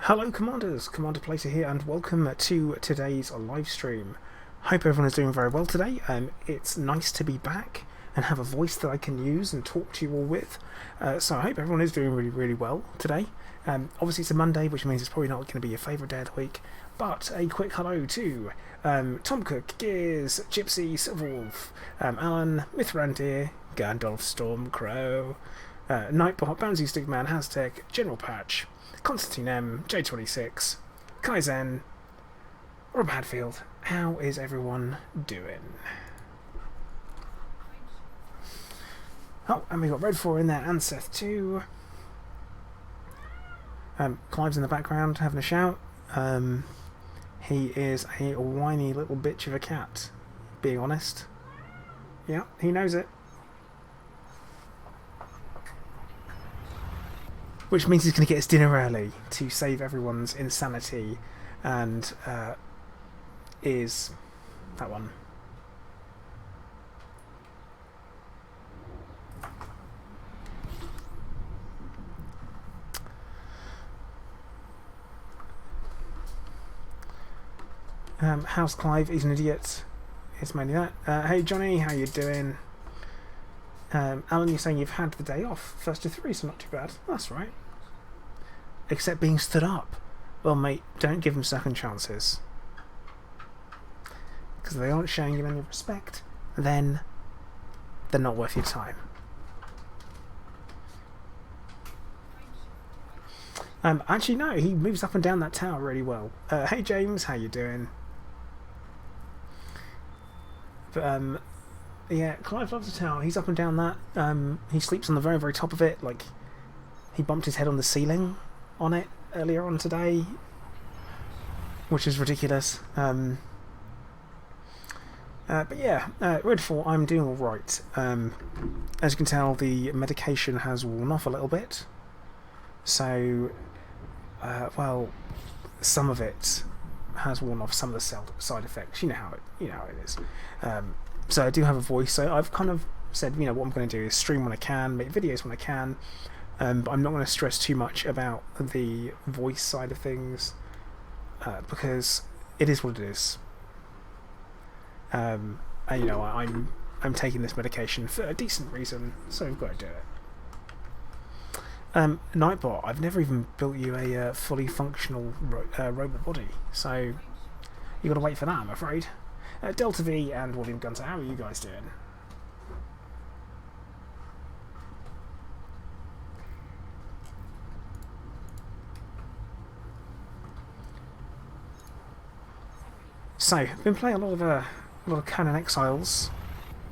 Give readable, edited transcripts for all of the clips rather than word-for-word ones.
Hello Commanders, Commander Placer here and welcome to today's live stream. Hope everyone is doing very well today. It's nice to be back and have a voice that I can use and talk to you all with. So I hope everyone is doing really well today. Obviously it's a Monday, which means it's probably not going to be your favourite day of the week. But a quick hello to Tom Cook, Gears, Gypsy, Silverwolf, Alan, Mithrandir, Gandalf, Stormcrow, Nightbot, Bouncy Stickman, Haztech, General Patch, Constantine M, J26, Kaizen, Rob Hadfield. How is everyone doing? Oh, and we got Red 4 in there, and Seth 2. Clive's in the background having a shout. He is a whiny little bitch of a cat, being honest. Yeah, he knows it. Which means he's going to get his dinner early to save everyone's insanity, and is that one. How's Clive? He's an idiot. It's mainly that. Hey Johnny, how you doing? Alan, you're saying you've had the day off. First to 3, so not too bad. That's right. Except being stood up. Well, mate, don't give them second chances. Because if they aren't showing you any respect, then they're not worth your time. Actually, no, he moves up and down that tower really well. Hey, James, how you doing? But, yeah, Clive loves the tower. He's up and down that. He sleeps on the very top of it. Like, he bumped his head on the ceiling on it earlier on today, which is ridiculous. But yeah, Red 4, I'm doing alright. As you can tell, the medication has worn off a little bit. So, well, some of it has worn off, some of the side effects. You know how it is. So I do have a voice. So I've kind of said, what I'm going to do is stream when I can, make videos when I can. But I'm not going to stress too much about the voice side of things, because it is what it is. And, I'm taking this medication for a decent reason, so I've got to do it. Nightbot, I've never even built you a fully functional robot body, so you got to wait for that, I'm afraid. Delta V and William Gunter, how are you guys doing? So, I've been playing a lot of Canon Exiles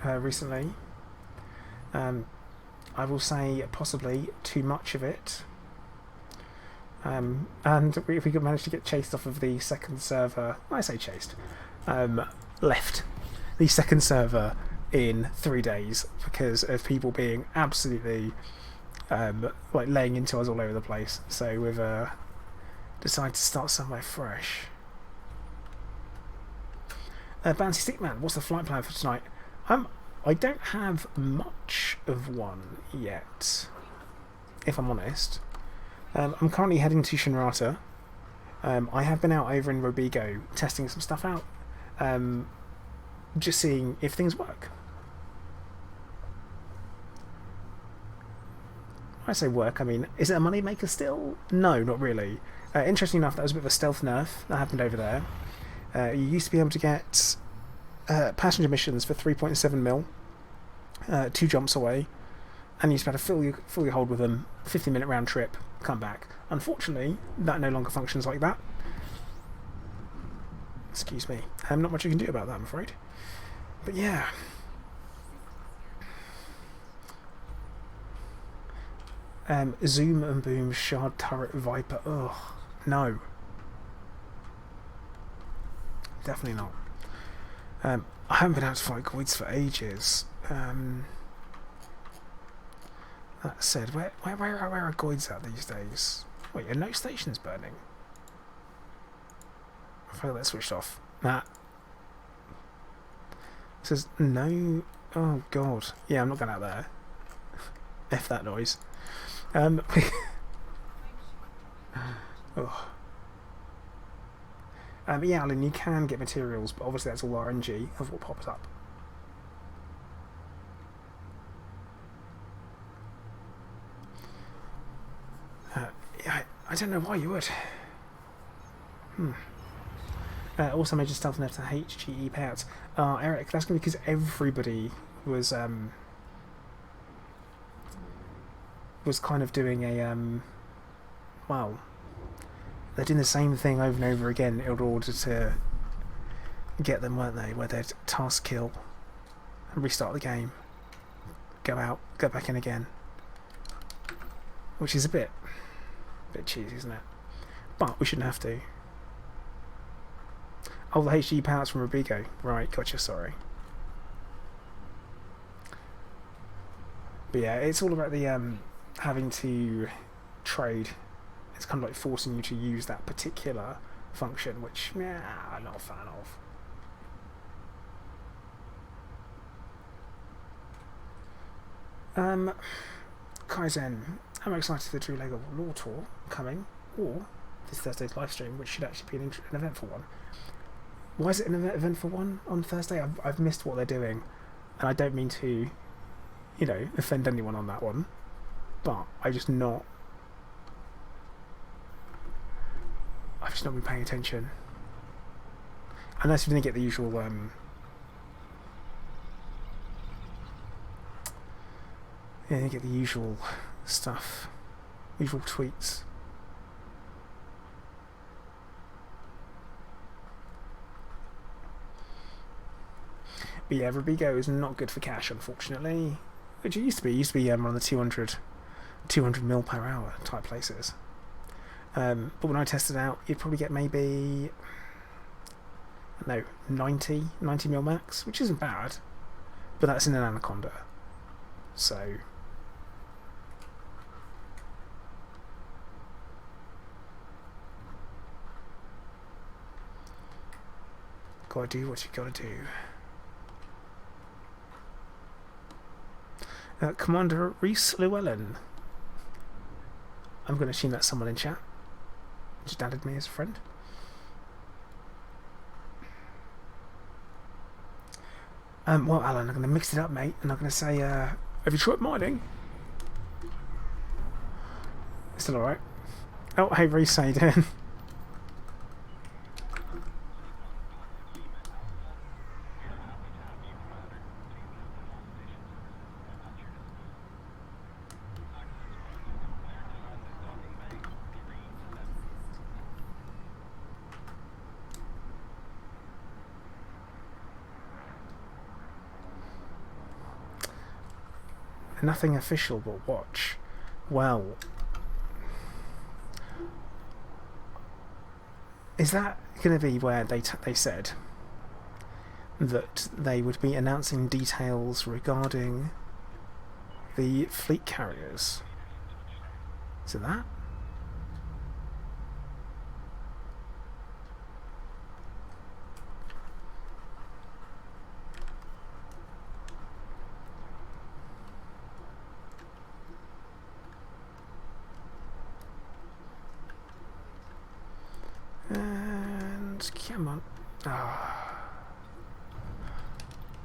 recently. I will say possibly too much of it. And if we could manage to get chased off of the second server, I say chased, left the second server in 3 days because of people being absolutely like laying into us all over the place. So we've decided to start somewhere fresh. Bouncy Stickman, what's the flight plan for tonight? I don't have much of one yet, if I'm honest. I'm currently heading to Shinrata. I have been out over in Robigo testing some stuff out, just seeing if things work. When I say work, I mean, is it a money maker still? No, not really. Interesting enough, that was a bit of a stealth nerf that happened over there. You used to be able to get passenger missions for 3.7 mil, 2 jumps away, and you used to be able to fill your hold with them, 50-minute round trip, come back. Unfortunately, that no longer functions like that. Excuse me. Not much you can do about that, I'm afraid. But yeah. Zoom and Boom Shard Turret Viper. Ugh, no. Definitely not. I haven't been out to fight Goids for ages. That said, where are Goids at these days? Wait, a no station's burning. I feel that switched off. Nah. It says no. Oh god. Yeah, I'm not going out there. F that noise. Oh. Yeah, Alan, you can get materials, but obviously that's all RNG of what pops up. Yeah, I don't know why you would. Also major stealth enough to HGE payouts. Eric, that's going to be because everybody was kind of doing a well, they're doing the same thing over and over again in order to get them, weren't they? Where they'd task kill and restart the game, go out, go back in again, which is a bit cheesy, isn't it? But we shouldn't have to. Oh, the HG payouts from Rubigo. Right, gotcha, sorry. But yeah, it's all about the having to trade. It's kind of like forcing you to use that particular function, which, yeah, I'm not a fan of. Kaizen, I'm excited for the Drew Lego Law Tour coming, or this Thursday's live stream, which should actually be an eventful one. Why is it an eventful one on Thursday? I've missed what they're doing, and I don't mean to, offend anyone on that one, but I've just not been paying attention. Unless you didn't get the usual you get the usual stuff, usual tweets. But yeah, Rubigo is not good for cash, unfortunately. Which it used to be. It used to be on the 200 mil per hour type places. But when I tested it out, you'd probably get maybe, 90 mil max, which isn't bad. But that's in an Anaconda. So gotta do what you gotta do. Commander Reese Llewellyn. I'm going to assume that's someone in chat. Just added me as a friend. Well, Alan, I'm going to mix it up, mate, and I'm going to say, have you tried mining? Still alright. Oh, hey Reese, how you doing? Nothing official but watch. Well, is that going to be where they said that they would be announcing details regarding the fleet carriers? Is it that? Come on.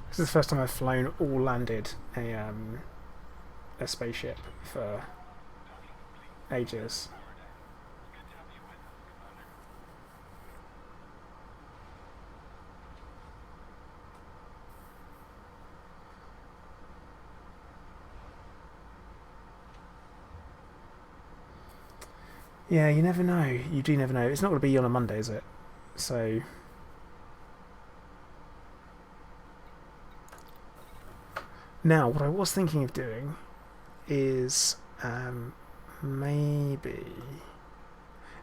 This is the first time I've flown or landed a spaceship for ages. Yeah, you never know. You do never know. It's not going to be on a Monday, is it? So now what I was thinking of doing is maybe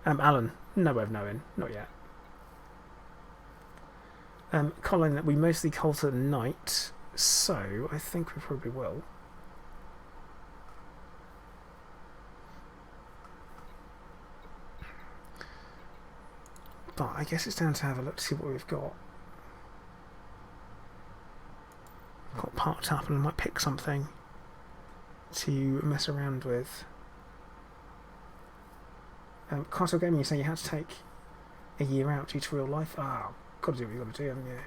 Alan, no way of knowing, not yet. Colin, we mostly cult at night, so I think we probably will. But I guess it's down to have a look to see what we've got. Got parked up and I might pick something to mess around with. Castle Gaming, you say you had to take a year out due to real life. Got to do what you got to do, haven't you?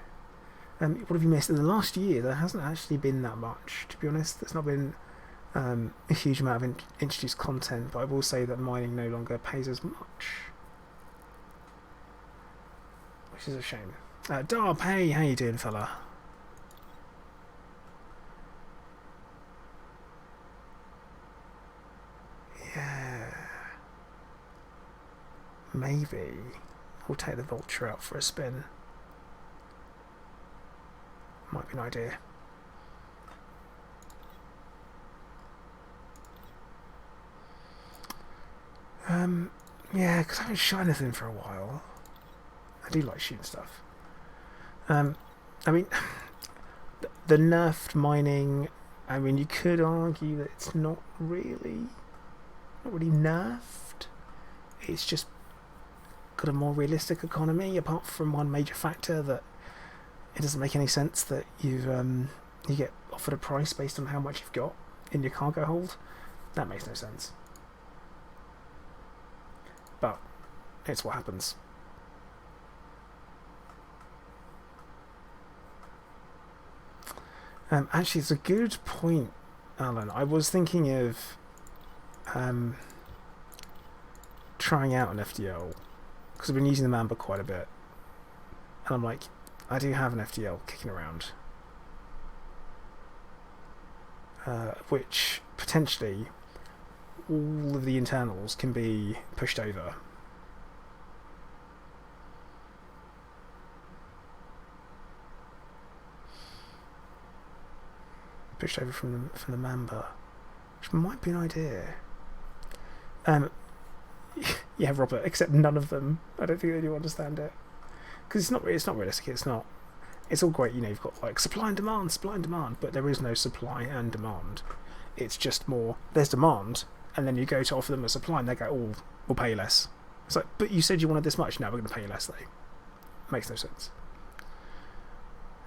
What have you missed? In the last year, there hasn't actually been that much, to be honest. There's not been a huge amount of introduced content, but I will say that mining no longer pays as much, which is a shame. Darb, hey, how you doing, fella? Yeah, maybe we'll take the vulture out for a spin. Might be an idea. Yeah, because I haven't shot anything for a while. I do like shooting stuff. I mean, the nerfed mining. I mean, you could argue that it's not really nerfed. It's just got a more realistic economy. Apart from one major factor, that it doesn't make any sense that you get offered a price based on how much you've got in your cargo hold. That makes no sense. But it's what happens. Actually, it's a good point, Alan. I was thinking of trying out an FDL because I've been using the Mamba quite a bit, and I'm like, I do have an FDL kicking around, which potentially all of the internals can be pushed over. Pushed over from the Mamba, which might be an idea. Yeah, Robert. Except none of them. I don't think they do understand it because it's not realistic. It's not. It's all great, you know. You've got like supply and demand, but there is no supply and demand. It's just more. There's demand, and then you go to offer them a supply, and they go, "Oh, we'll pay you less." It's like, but you said you wanted this much. Now we're going to pay you less, though. Makes no sense.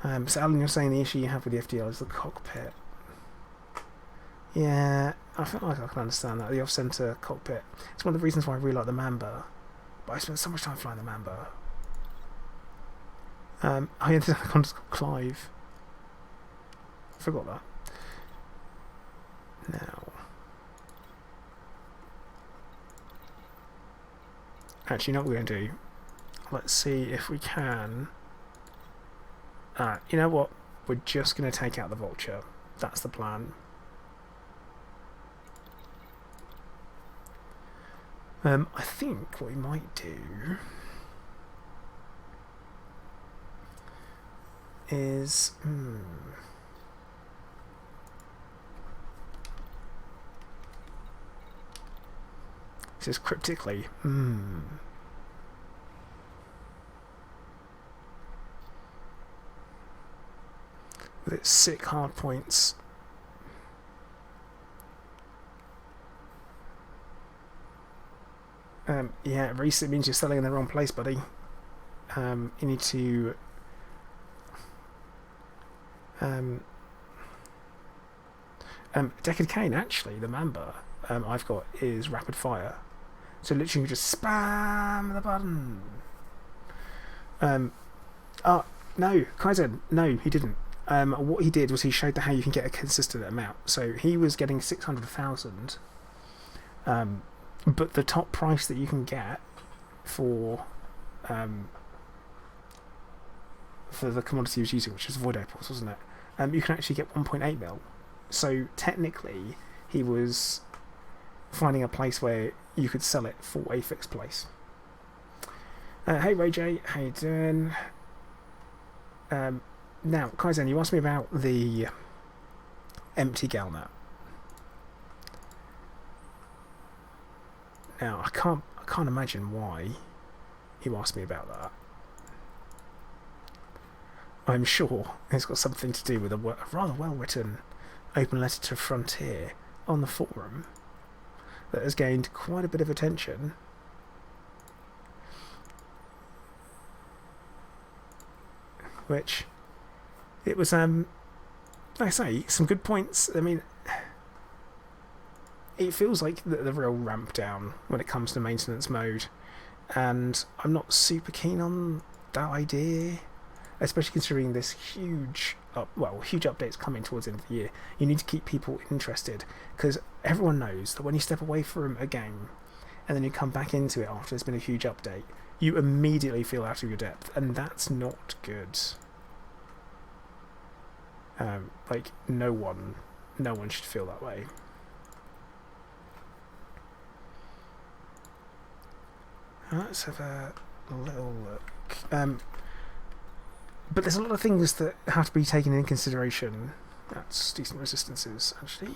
So Alan, you're saying the issue you have with the FDL is the cockpit. Yeah, I feel like I can understand that. The off-center cockpit. It's one of the reasons why I really like the Mamba. But I spent so much time flying the Mamba. I ended up on Clive. I forgot that. Now. Actually, you know what we're going to do? Let's see if we can... you know what? We're just going to take out the vulture. That's the plan. I think what we might do is... This is cryptically... With its sick hard points. Yeah, reset means you're selling in the wrong place, buddy. You need to... Decade Cane, actually, the Mamba I've got is rapid fire. So literally you just spam the button. No, Kaizen, no, he didn't. What he did was he showed how you can get a consistent amount. So he was getting 600,000, but the top price that you can get for the commodity he was using, which was void opals, wasn't it? You can actually get 1.8 mil. So technically, he was finding a place where you could sell it for a fixed price. Hey Ray J, how you doing? Now, Kaizen, you asked me about the empty GalNet. Now, I can't imagine why you asked me about that. I'm sure it's got something to do with a rather well-written open letter to Frontier on the forum that has gained quite a bit of attention. Which, it was, like I say, some good points. I mean, it feels like the real ramp down when it comes to maintenance mode and I'm not super keen on that idea, especially considering this huge updates coming towards the end of the year. You need to keep people interested, because everyone knows that when you step away from a game and then you come back into it after there's been a huge update, you immediately feel out of your depth, and that's not good. Like, no one should feel that way. Let's have a little look. But there's a lot of things that have to be taken into consideration. That's decent resistances, actually.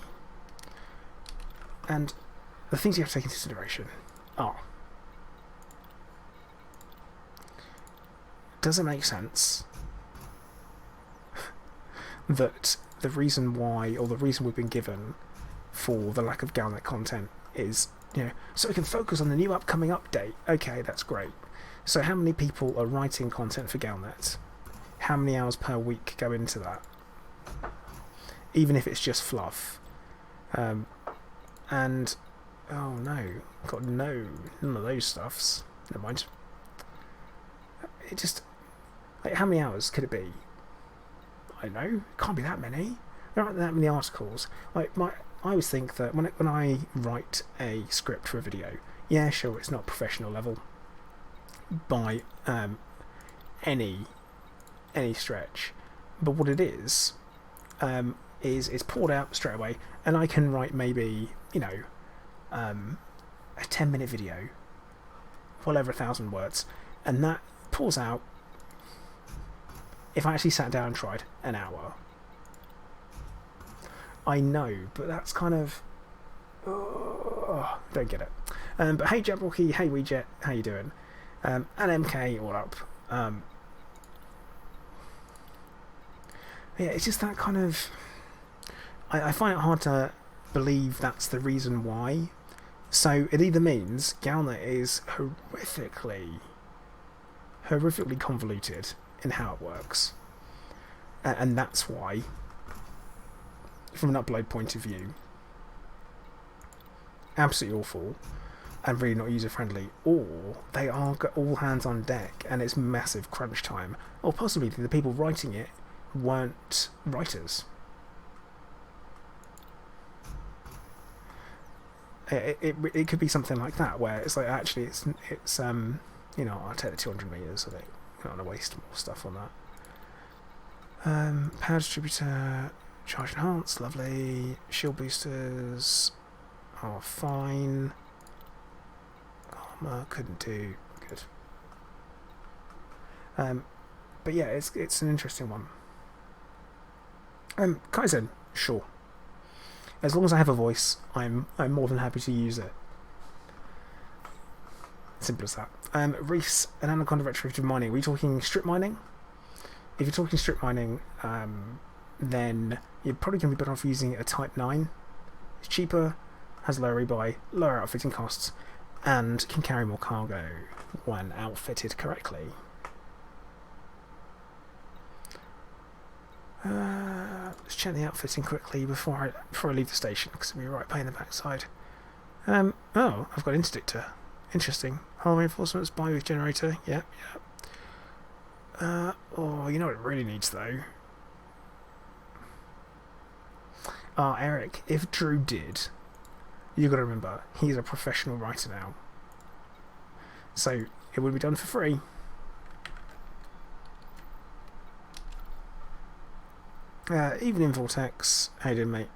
And the things you have to take into consideration are: does it make sense that the reason why, or the reason we've been given for the lack of GalNet content is, so we can focus on the new upcoming update? Okay, that's great. So how many people are writing content for GalNet? How many hours per week go into that? Even if it's just fluff. And, oh no, got none of those stuffs. Never mind. It just, like, how many hours could it be? I don't know, it can't be that many. There aren't that many articles. Like, I always think that when I write a script for a video, yeah, sure, it's not professional level by any stretch, but what it is poured out straight away, and I can write maybe a 10-minute video, well over 1,000 words, and that pours out, if I actually sat down and tried, an hour. I know, but that's kind of, don't get it. But hey Jabberwocky, hey Weejet, how you doing? And MK, all up. Yeah, it's just that kind of, I find it hard to believe that's the reason why. So it either means GalNet is horrifically convoluted in how it works, and that's why, from an upload point of view, absolutely awful and really not user friendly, or they are all hands on deck and it's massive crunch time, or possibly the people writing it weren't writers. It could be something like that, where it's like, actually it's I'll take the 200 meters. I think I don't want to waste more stuff on that. Power distributor, charge enhance, lovely. Shield boosters are fine. Armor couldn't do good. But yeah, it's an interesting one. Kaizen, sure. As long as I have a voice, I'm more than happy to use it. Simple as that. Reefs and Anaconda retrofitted mining. Are we talking strip mining? If you're talking strip mining, then you're probably going to be better off using a Type 9. It's cheaper, has lower rebuy, lower outfitting costs, and can carry more cargo when outfitted correctly. Let's check the outfitting quickly before I leave the station, because it'll be a right pain in the backside. Oh, I've got interdictor. Interesting. Hull reinforcements, bi-weave generator. Yeah. Oh, you know what it really needs though? Eric, if Drew did, you got to remember, he's a professional writer now, so it would be done for free. Even in Vortex. How you doing, mate?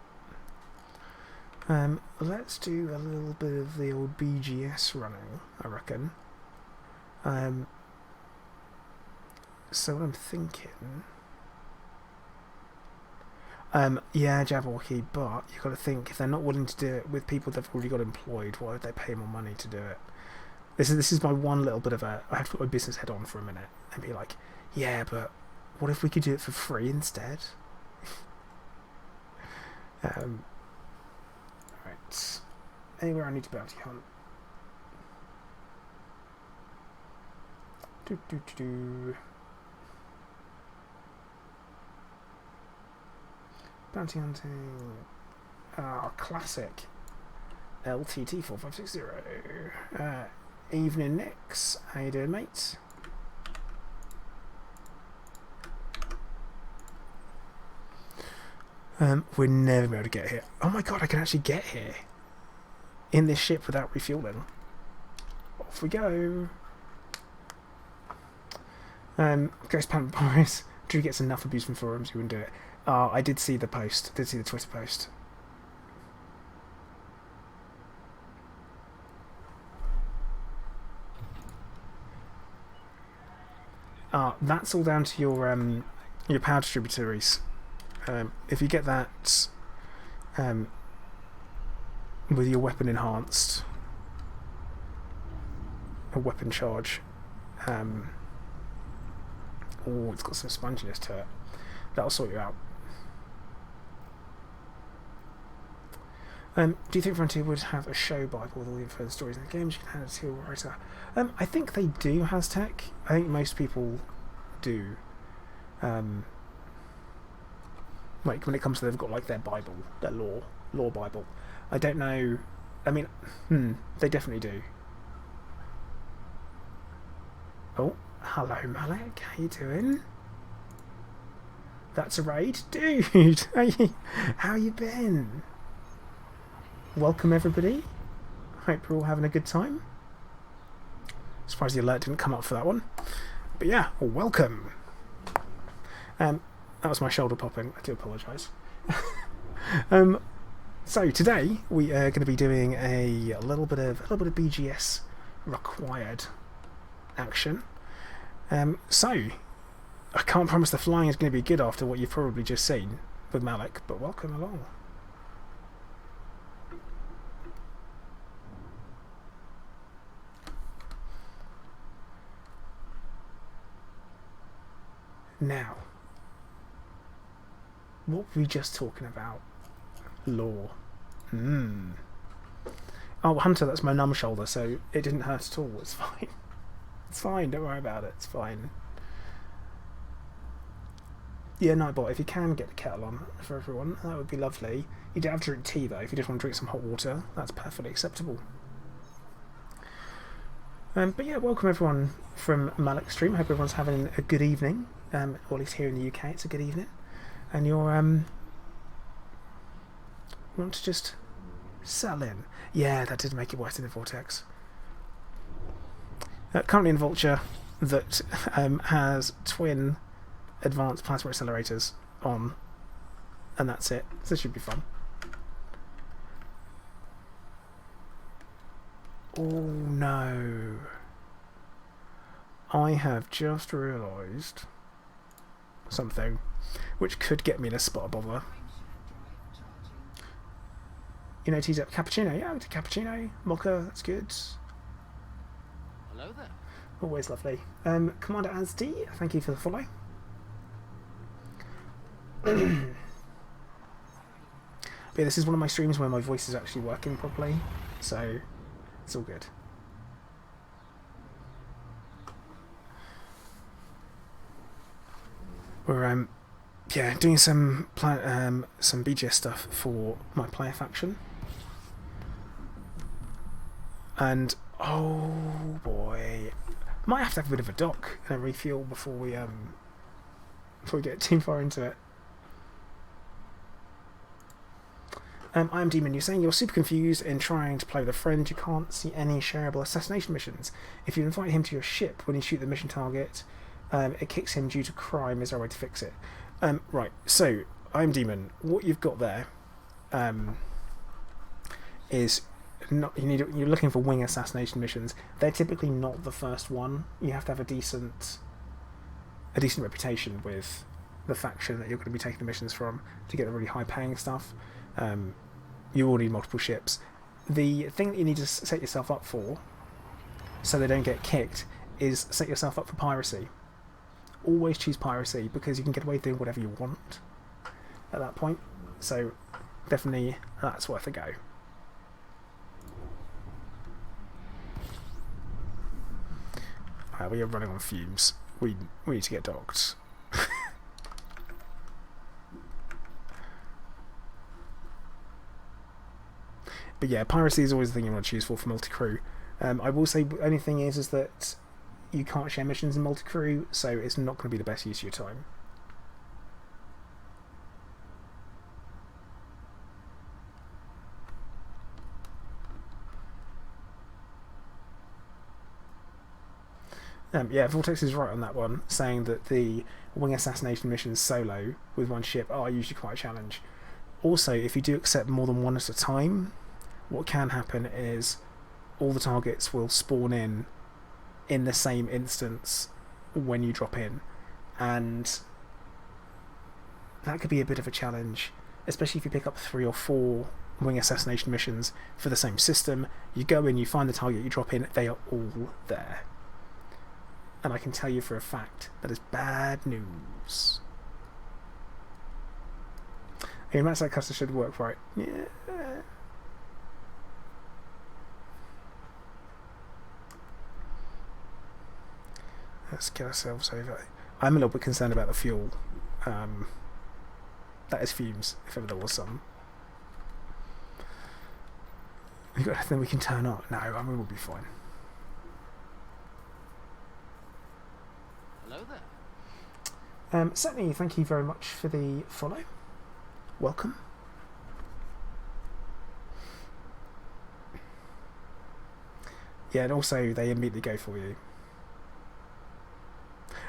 Let's do a little bit of the old BGS running, I reckon. So what I'm thinking, yeah, Jabberwocky, but you've got to think, if they're not willing to do it with people they've already got employed, why would they pay more money to do it? This is my one little bit of I have to put my business head on for a minute and be like, yeah, but what if we could do it for free instead? Right. Anywhere I need to bounty hunt. Bounty hunting. Classic. LTT 4560. Evening, Nix. How you doing, mate? We're never able to get here. Oh my god, I can actually get here in this ship without refueling. Off we go. Ghost Panther Boris. Drew gets enough abuse from forums, you wouldn't do it. I did see the post. Did see the Twitter post. That's all down to your power distributors. If you get that with your weapon enhanced, a weapon charge. Oh, it's got some sponginess to it. That'll sort you out. Do you think Frontier would have a show bible with all the info and stories in the games you can hand it to a writer? I think they do, Haztech. I think most people do. Like when it comes to they've got like their Bible, their law Bible. I don't know. I mean, they definitely do. Oh, hello Malik, how you doing? That's a raid, dude. How you been? Welcome everybody. Hope you're all having a good time. Surprised the alert didn't come up for that one. But yeah, welcome. That was my shoulder popping. I do apologise. So today we are going to be doing a little bit of BGS required action. So I can't promise the flying is going to be good after what you've probably just seen with Malik, but welcome along. Now, what were we just talking about? Law. Oh, Hunter, that's my numb shoulder, so it didn't hurt at all. It's fine. It's fine, don't worry about it. It's fine. Yeah, Nightbot, if you can get the kettle on for everyone, that would be lovely. You do have to drink tea, though. If you just want to drink some hot water, that's perfectly acceptable. But yeah, welcome everyone from Malik's stream. I hope everyone's having a good evening. Or at least here in the UK, it's a good evening. And you're, want to just settle in. Yeah, that did make it worse in the Vortex. Currently in Vulture that has twin advanced plasma accelerators on, and that's it. So this should be fun. Oh no. I have just realised something which could get me in a spot of bother. You know, tease up cappuccino. Yeah, I did cappuccino. Mocha, that's good. Hello there. Always lovely. Commander Asd, thank you for the follow. But yeah, this is one of my streams where my voice is actually working properly, so it's all good. We're yeah, doing some BGS stuff for my player faction, and oh boy, might have to have a bit of a dock and a refuel before we get too far into it. I am Demon. You're saying you're super confused in trying to play with a friend. You can't see any shareable assassination missions. If you invite him to your ship when you shoot the mission target, it kicks him due to crime. Is there a way to fix it? Right. So I'm Demon. What you've got there is not you're looking for wing assassination missions. They're typically not the first one. You have to have a decent reputation with the faction that you're going to be taking the missions from to get the really high paying stuff. You will need multiple ships. The thing that you need to set yourself up for, so they don't get kicked, is set yourself up for piracy. Always choose piracy, because you can get away with doing whatever you want at that point. So definitely that's worth a go. We are running on fumes. We need to get docked. But yeah, piracy is always the thing you want to choose for multi-crew. I will say the only thing is that you can't share missions in multi-crew, so it's not going to be the best use of your time. Yeah, Vortex is right on that one, saying that the wing assassination missions solo with one ship are usually quite a challenge. Also, if you do accept more than one at a time, what can happen is all the targets will spawn in the same instance when you drop in, and that could be a bit of a challenge, especially if you pick up 3 or 4 wing assassination missions for the same system. You go in, you find the target, you drop in, they are all there. And I can tell you for a fact that is bad news. Hey, Matt's that custer should work right. Yeah. Let's get ourselves over. I'm a little bit concerned about the fuel. That is fumes, if ever there was some. We got anything we can turn on? No, I mean, we'll be fine. Hello there. Certainly, thank you very much for the follow. Welcome. Yeah, and also they immediately go for you.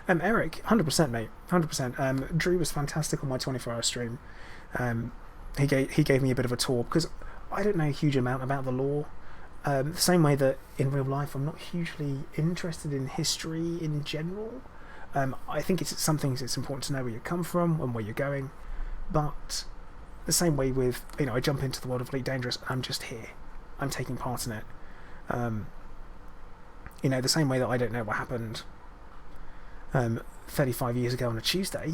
Eric, 100%, mate, 100%. Drew was fantastic on my 24-hour stream. He gave me a bit of a tour because I don't know a huge amount about the lore. The same way that in real life I'm not hugely interested in history in general. I think it's some things it's important to know where you come from and where you're going, but the same way with, I jump into the world of Elite Dangerous, I'm just here, I'm taking part in it. The same way that I don't know what happened 35 years ago on a Tuesday,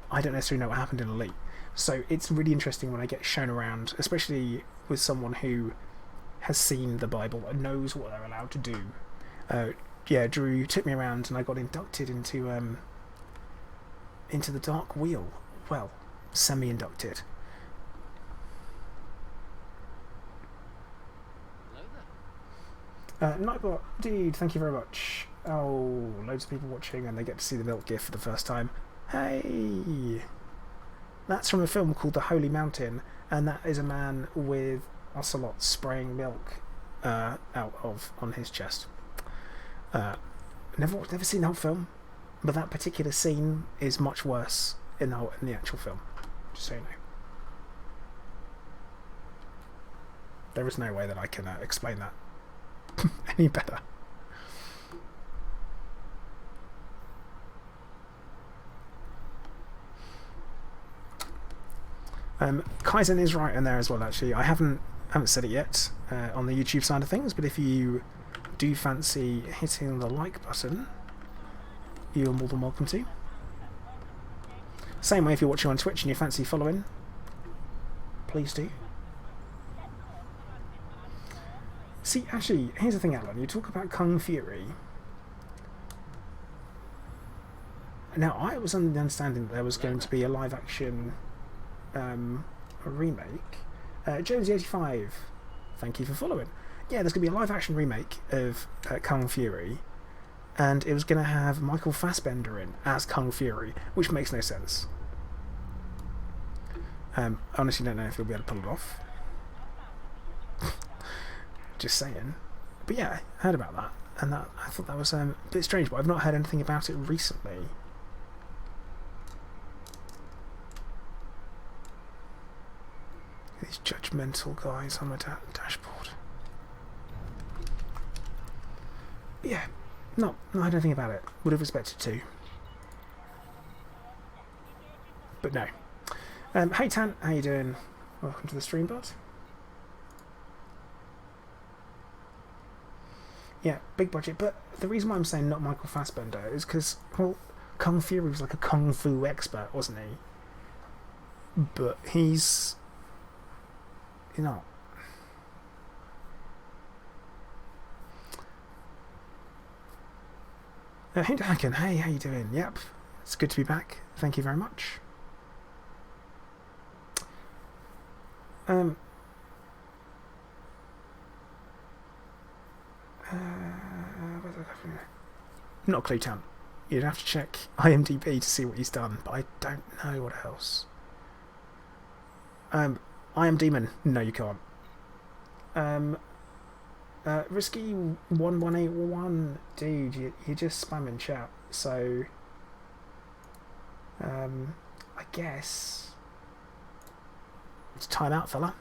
I don't necessarily know what happened in Elite. So it's really interesting when I get shown around, especially with someone who has seen the Bible and knows what they're allowed to do. Drew took me around and I got inducted into the Dark Wheel. Well, semi-inducted. Nightbot, dude, thank you very much. Oh, loads of people watching and they get to see the milk gift for the first time. Hey! That's from a film called The Holy Mountain, and that is a man with ocelots spraying milk on his chest. Never seen the whole film, but that particular scene is much worse in the actual film. Just so you know. There is no way that I can explain that any better. Kaizen is right in there as well, actually. I haven't said it yet on the YouTube side of things, but if you do fancy hitting the like button, you're more than welcome to. Same way if you're watching on Twitch and you fancy following, please do. See, actually, here's the thing, Alan. You talk about Kung Fury. Now, I was under the understanding that there was going to be a live-action remake. Jonesy85, thank you for following. Yeah, there's going to be a live-action remake of Kung Fury, and it was going to have Michael Fassbender in as Kung Fury, which makes no sense. I honestly don't know if he'll be able to pull it off. Just saying. But yeah, I heard about that, and I thought that was a bit strange, but I've not heard anything about it recently. These judgmental guys on my dashboard. But yeah, not heard anything about it. Would have expected to. But no. Hey Tan, how you doing? Welcome to the stream, bud. Yeah, big budget, but the reason why I'm saying not Michael Fassbender is because, well, Kung Fury was like a kung fu expert, wasn't he? But he's not. Hey Duncan, hey, how you doing? Yep, it's good to be back. Thank you very much. Not a clue, Tan. You'd have to check IMDb to see what he's done, but I don't know what else. I am Demon. No, you can't. Risky 11811, dude, you're just spamming chat. So, I guess it's time out, fella.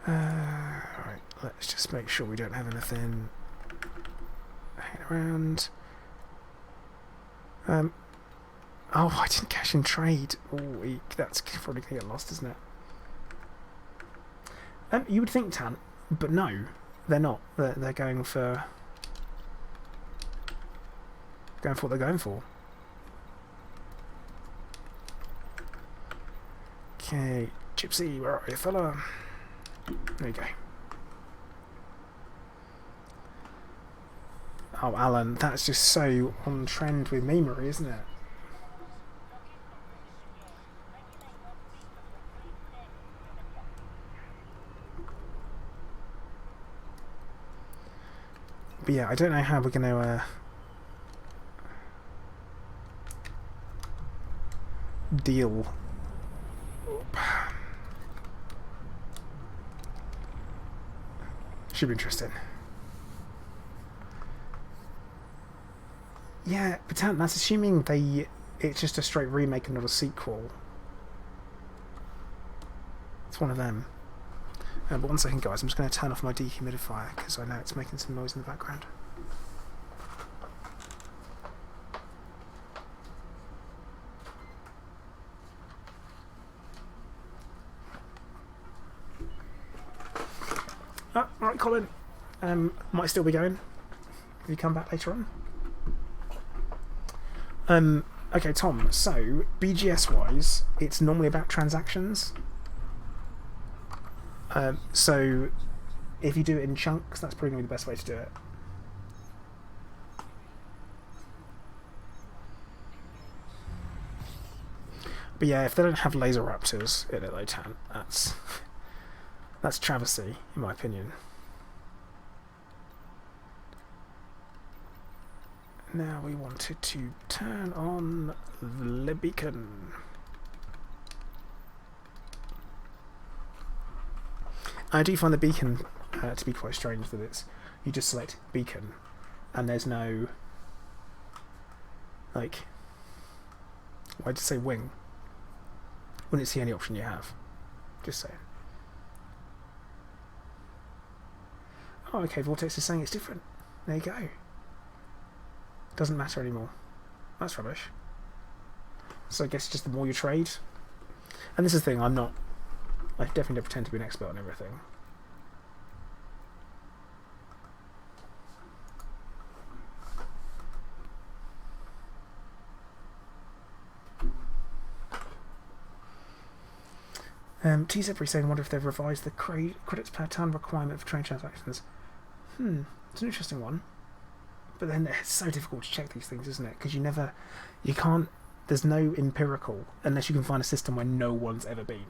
Alright, let's just make sure we don't have anything hanging around. Oh, I didn't cash in trade. Oh, eek, that's probably going to get lost, isn't it? You would think, Tan, but no, they're not. They're going for what they're going for. Okay, Gypsy, where are you, fella? There you go. Oh, Alan, that's just so on trend with memery, isn't it? But yeah, I don't know how we're going to deal. Should be interesting. Yeah, but that's assuming it's just a straight remake and not a sequel. It's one of them. But 1 second, guys. I'm just going to turn off my dehumidifier because I know it's making some noise in the background. Alright, Colin. Might still be going. Will you come back later on? Okay, Tom. So, BGS-wise, it's normally about transactions. So, if you do it in chunks, that's probably going to be the best way to do it. But yeah, if they don't have laser raptors in it, though, Tan, that's travesty, in my opinion. Now we wanted to turn on the beacon. I do find the beacon to be quite strange that you just select beacon and there's no, like, why'd you say wing? Wouldn't it see any option you have? Just saying. Oh, okay, Vortex is saying it's different. There you go. Doesn't matter anymore. That's rubbish. So I guess just the more you trade. And this is the thing, I definitely don't pretend to be an expert on everything. T-Zebra saying, wonder if they've revised the credits per ton requirement for trade transactions. It's an interesting one. But then it's so difficult to check these things, isn't it? Because you can't, there's no empirical, unless you can find a system where no one's ever been.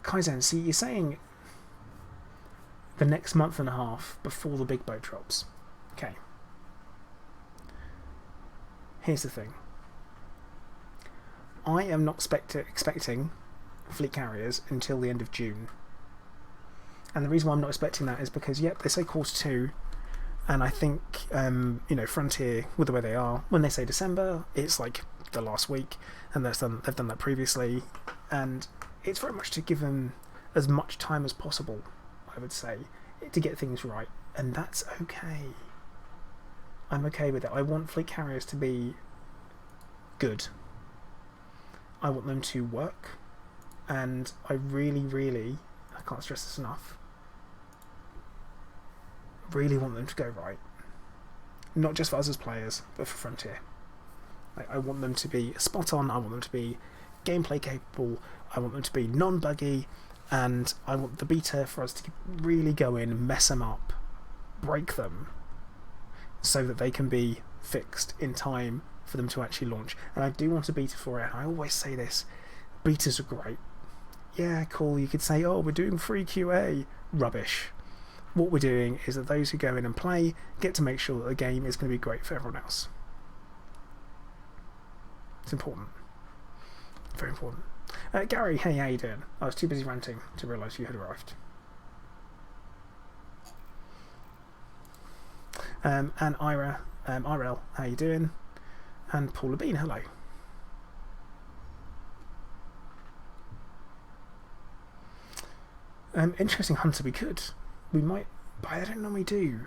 Kaizen, see, you're saying the next month and a half before the big boat drops. Okay. Here's the thing. I am not expecting fleet carriers until the end of June. And the reason why I'm not expecting that is because, yep, they say quarter 2, and I think, Frontier, with the way they are, when they say December, it's like the last week, and they've done that previously, and it's very much to give them as much time as possible, I would say, to get things right, and that's okay. I'm okay with it. I want fleet carriers to be good. I want them to work, and I really, really, I can't stress this enough, really want them to go right. Not just for us as players, but for Frontier. I want them to be spot on, I want them to be gameplay capable, I want them to be non-buggy, and I want the beta for us to really go in, mess them up, break them, so that they can be fixed in time for them to actually launch. And I do want a beta for it. I always say this, betas are great. Yeah, cool, you could say, oh, we're doing free QA. Rubbish. What we're doing is that those who go in and play get to make sure that the game is going to be great for everyone else. It's important. Very important. Gary, hey, how you doing? I was too busy ranting to realise you had arrived. And Ira, Irel, how you doing? And Paula Bean, hello. Interesting Hunter, we could. We might, but I don't normally do.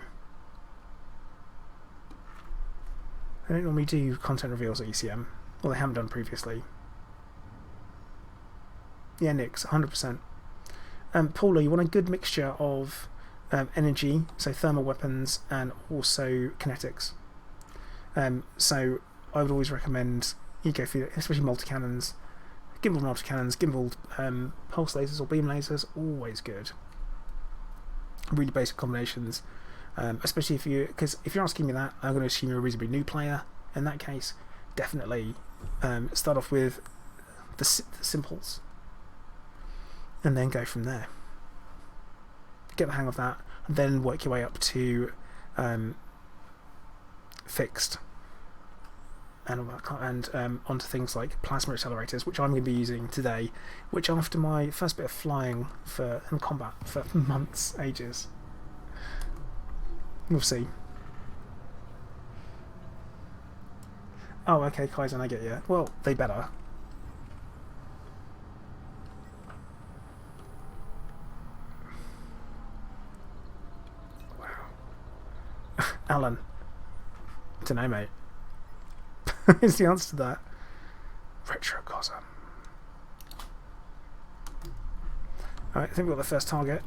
I don't normally do content reveals at ECM. Well, they haven't done previously. Yeah, Nix, 100%. Paula, you want a good mixture of energy, so thermal weapons, and also kinetics. So I would always recommend you go for, especially multi-cannons, gimbal multi-cannons, gimbal pulse lasers or beam lasers, always good. Really basic combinations, especially because if you're asking me that, I'm going to assume you're a reasonably new player. In that case, definitely start off with the simples and then go from there. Get the hang of that, and then work your way up to fixed and all that, and onto things like plasma accelerators, which I'm going to be using today, which after my first bit of flying and combat for months, ages, we'll see. Oh, okay, Kaizen, I get you. Well, they better. Wow. Alan. Dunno, mate. Is the answer to that. Retrocosm. Alright, I think we've got the first target.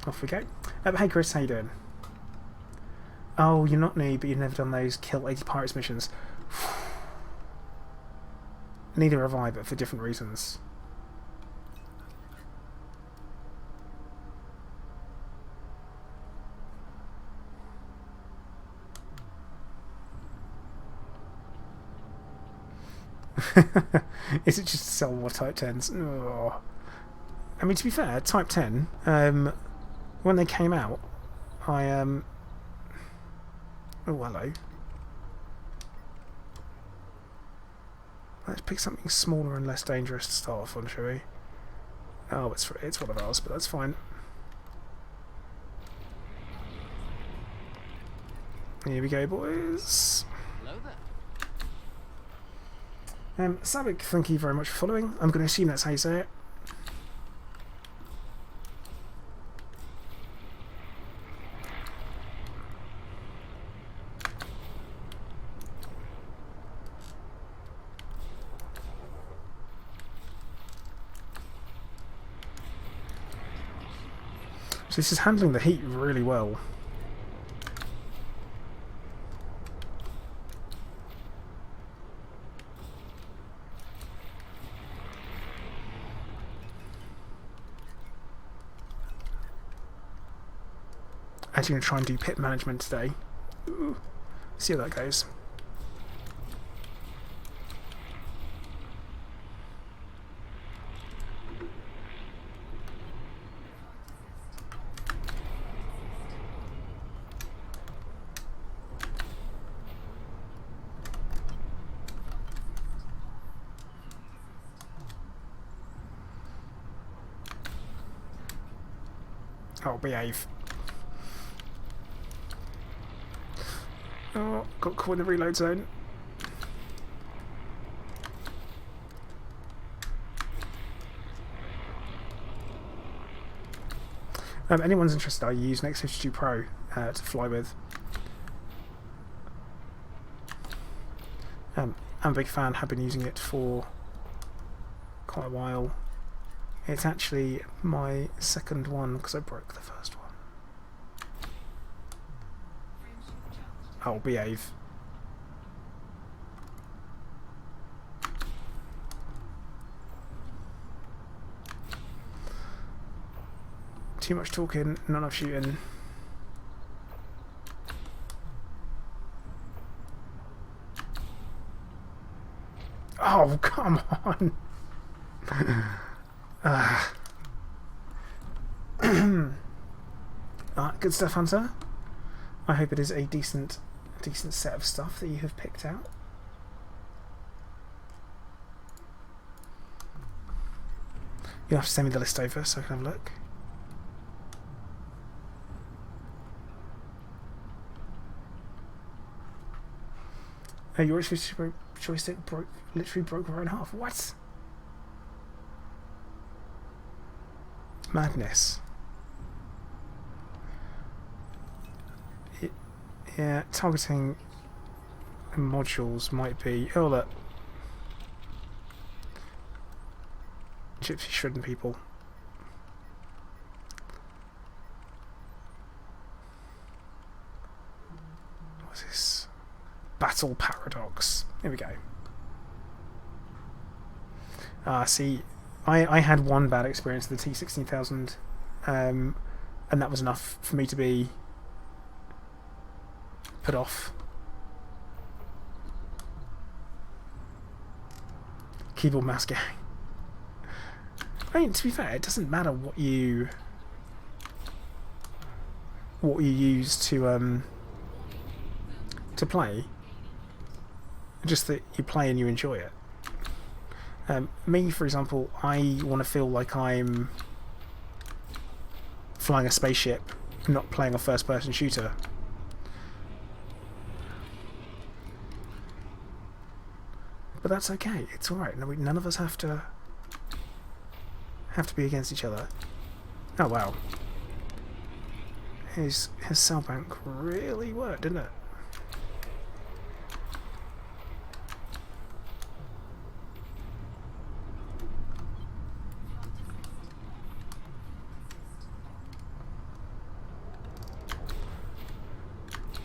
Off we go. Hey Chris, how you doing? Oh, you're not new, but you've never done those kill 80 pirates missions. Neither have I, but for different reasons. Is it just to sell more Type 10s? Oh. I mean, to be fair, Type 10, when they came out, I oh, hello. Let's pick something smaller and less dangerous to start off on, shall we? Oh, it's one of ours, but that's fine. Here we go, boys. Hello there. Savik, thank you very much for following. I'm going to assume that's how you say it. So this is handling the heat really well. Actually going to try and do pit management today. Ooh. See how that goes. Oh, behave. Oh, got caught in the reload zone. Anyone's interested, I use Next 52 Pro to fly with. I'm a big fan, have been using it for quite a while. It's actually my second one because I broke the first one. Oh, behave. Too much talking, not enough shooting. Oh, come on. Good stuff, Hunter. I hope it is a decent set of stuff that you have picked out. You'll have to send me the list over so I can have a look. Your joystick literally broke right in half. What? Madness. Yeah, targeting modules might be... Oh, look. Gypsy shredding people. What's this? Battle Paradox. Here we go. See, I had one bad experience with the T16000, and that was enough for me to be put off. Keyboard mouse gang. I mean, to be fair, it doesn't matter what you use to play. Just that you play and you enjoy it. Me, for example, I want to feel like I'm flying a spaceship, not playing a first-person shooter. But that's okay. It's all right. None of us have to be against each other. Oh wow. His cell bank really worked, didn't it?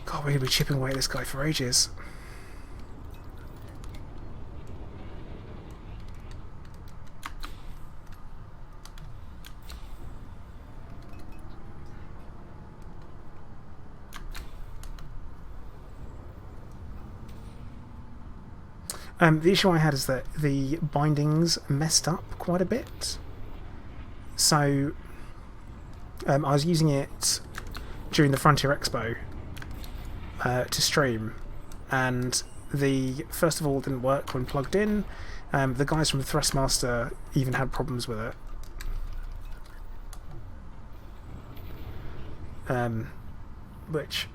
God, we're going to be chipping away at this guy for ages. The issue I had is that the bindings messed up quite a bit. So I was using it during the Frontier Expo to stream, and first of all didn't work when plugged in. The guys from Thrustmaster even had problems with it. Which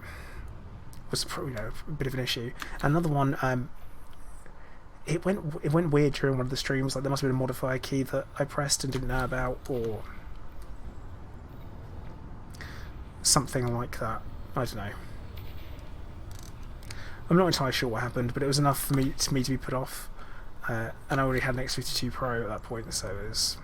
was a bit of an issue. Another one, it went weird during one of the streams. Like there must have been a modifier key that I pressed and didn't know about, or something like that. I don't know. I'm not entirely sure what happened, but it was enough for me to be put off. And I already had an X52 Pro at that point, so it was...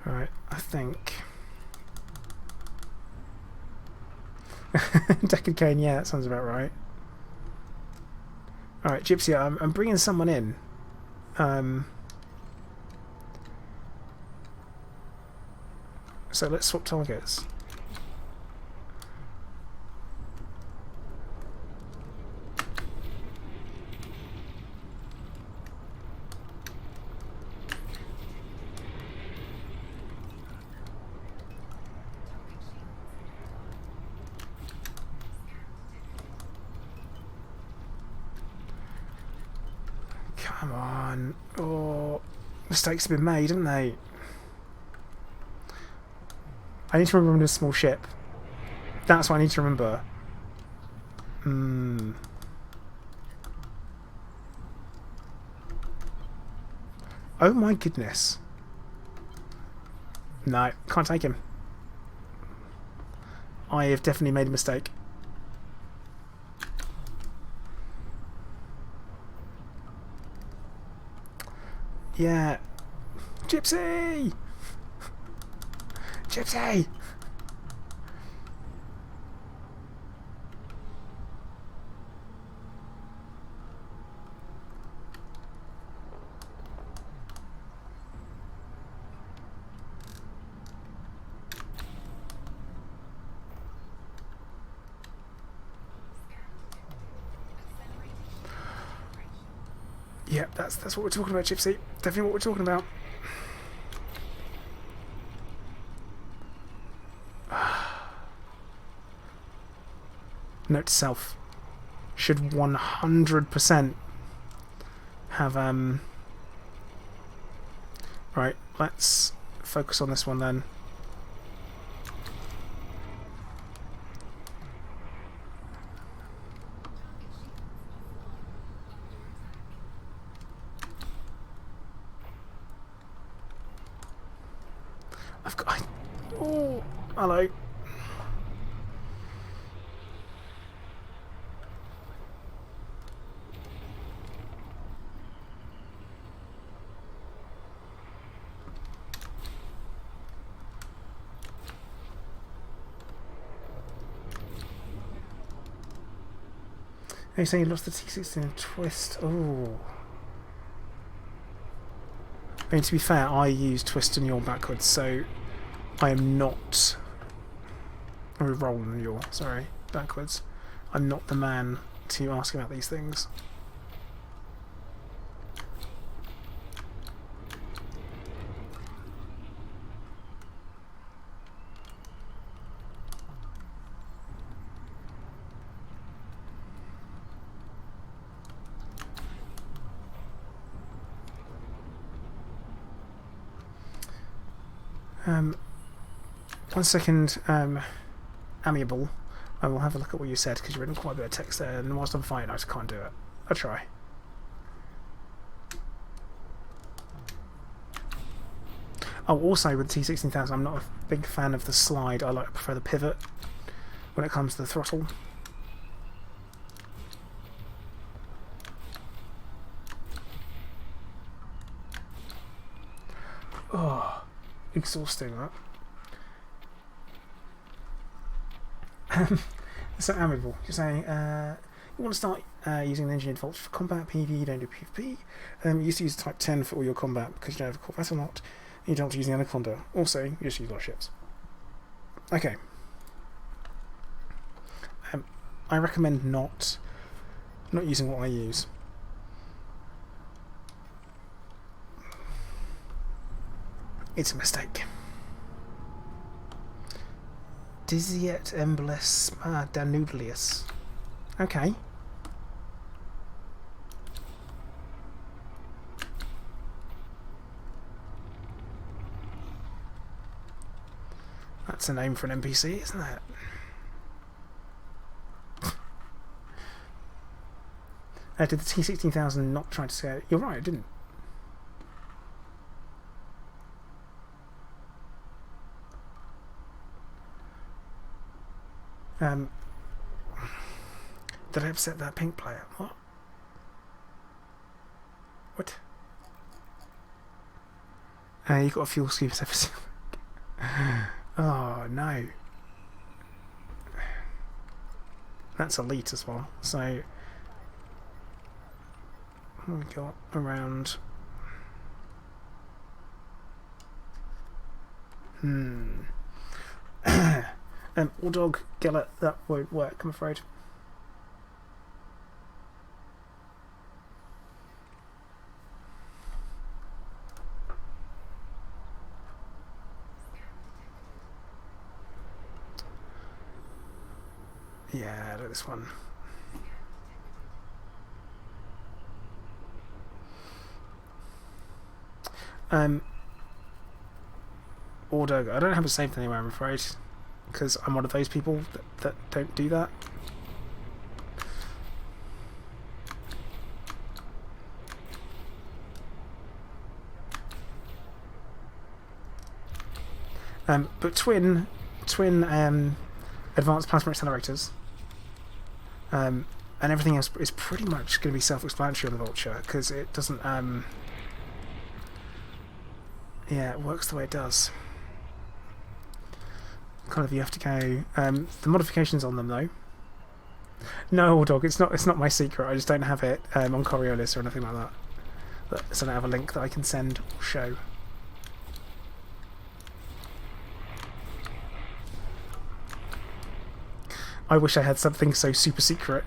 Right, I think... Deckard Kane, yeah, that sounds about right. Alright, Gypsy, I'm bringing someone in. So let's swap targets. Come on. Oh, mistakes have been made, haven't they? I need to remember this small ship. That's what I need to remember. Oh my goodness. No, can't take him. I have definitely made a mistake. Yeah. Gypsy! Gypsy! Yeah, that's what we're talking about, Gypsy. Definitely what we're talking about. Note to self. Should 100% have right, let's focus on this one then. I've got... Oh, hello. You're saying you lost the T16 twist. Oh. I mean, to be fair, I use twist and yaw backwards, so I am not... Or roll and yaw, sorry, backwards. I'm not the man to ask about these things. One second, amiable. I will have a look at what you said because you've written quite a bit of text there, and whilst I'm fighting, I just can't do it. I'll try. Oh, also with the T16000, I'm not a big fan of the slide. I prefer the pivot when it comes to the throttle. Oh, exhausting, that. So amiable, you're saying you want to start using the engineered vaults for combat PvE, you don't do PvP. You used to use type 10 for all your combat because you don't have a core vessel not. You don't use the Anaconda. Also, you just use a lot of ships. Okay. I recommend not using what I use. It's a mistake. Diziet Embless Danublius. Okay. That's a name for an NPC, isn't it? Did the T16000 not try to scale? You're right, it didn't. Did I upset that pink player? What? What? You got a fuel scoop episode. Oh no. That's elite as well. So what have we got around? War dog, GalNet, that won't work, I'm afraid. Yeah, look at this one. Order. I don't have a saved anywhere, I'm afraid, because I'm one of those people that don't do that. But twin advanced plasma accelerators, and everything else is pretty much going to be self-explanatory on the Vulture because it doesn't. Yeah, it works the way it does. Kind of, you have to go. The modifications on them though. No, dog. It's not my secret. I just don't have it on Coriolis or anything like that. So I don't have a link that I can send or show. I wish I had something so super secret.